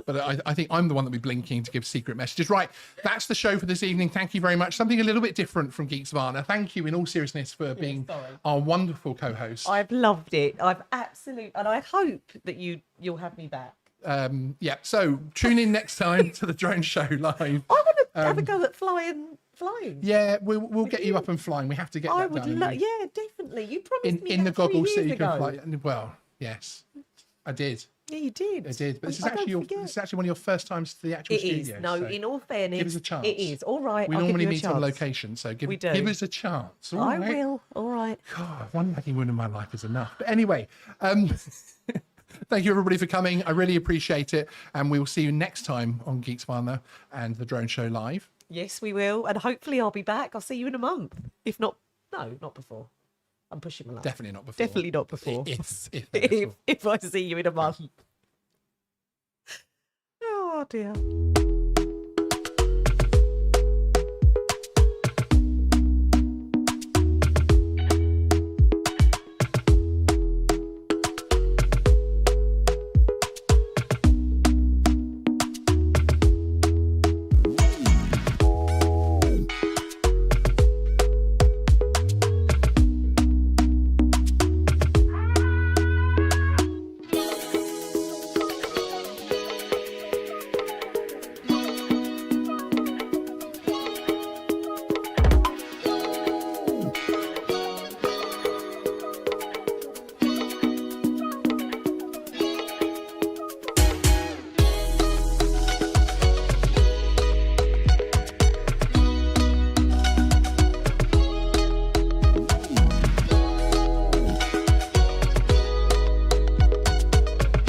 but I think I'm the one that will be blinking to give secret messages. Right, that's the show for this evening. Thank you very much. Something a little bit different from Geeksvana. Thank you, in all seriousness, for being our wonderful co-host. I've loved it. I've absolutely, and I hope that you'll have me back. Yeah. So tune in next time to the Drone Show live. I want to have a go at flying. Yeah, we'll get you up and flying. We have to get I that would done. love. Yeah, definitely. You promised me in the that 3 goggles so years you can ago. fly. Well, yes, I did. Yeah, you did. I did. But this is I don't actually forget. this is actually one of your first times to the actual It studio. is. No, so in all fairness, give us a chance. it is. All right. We I'll normally give you a meet on chance. location, so We give do. us a chance. All I right? will. All right. God, one lucky woman in my life is enough. But anyway, thank you everybody for coming. I really appreciate it, and we will see you next time on Geeksvana and the Drone Show live. Yes, we will, and hopefully I'll be back. I'll see you in a month. If not, no, not before. I'm pushing my luck. Definitely not before. Definitely not before. If if I see you in a month. Oh dear.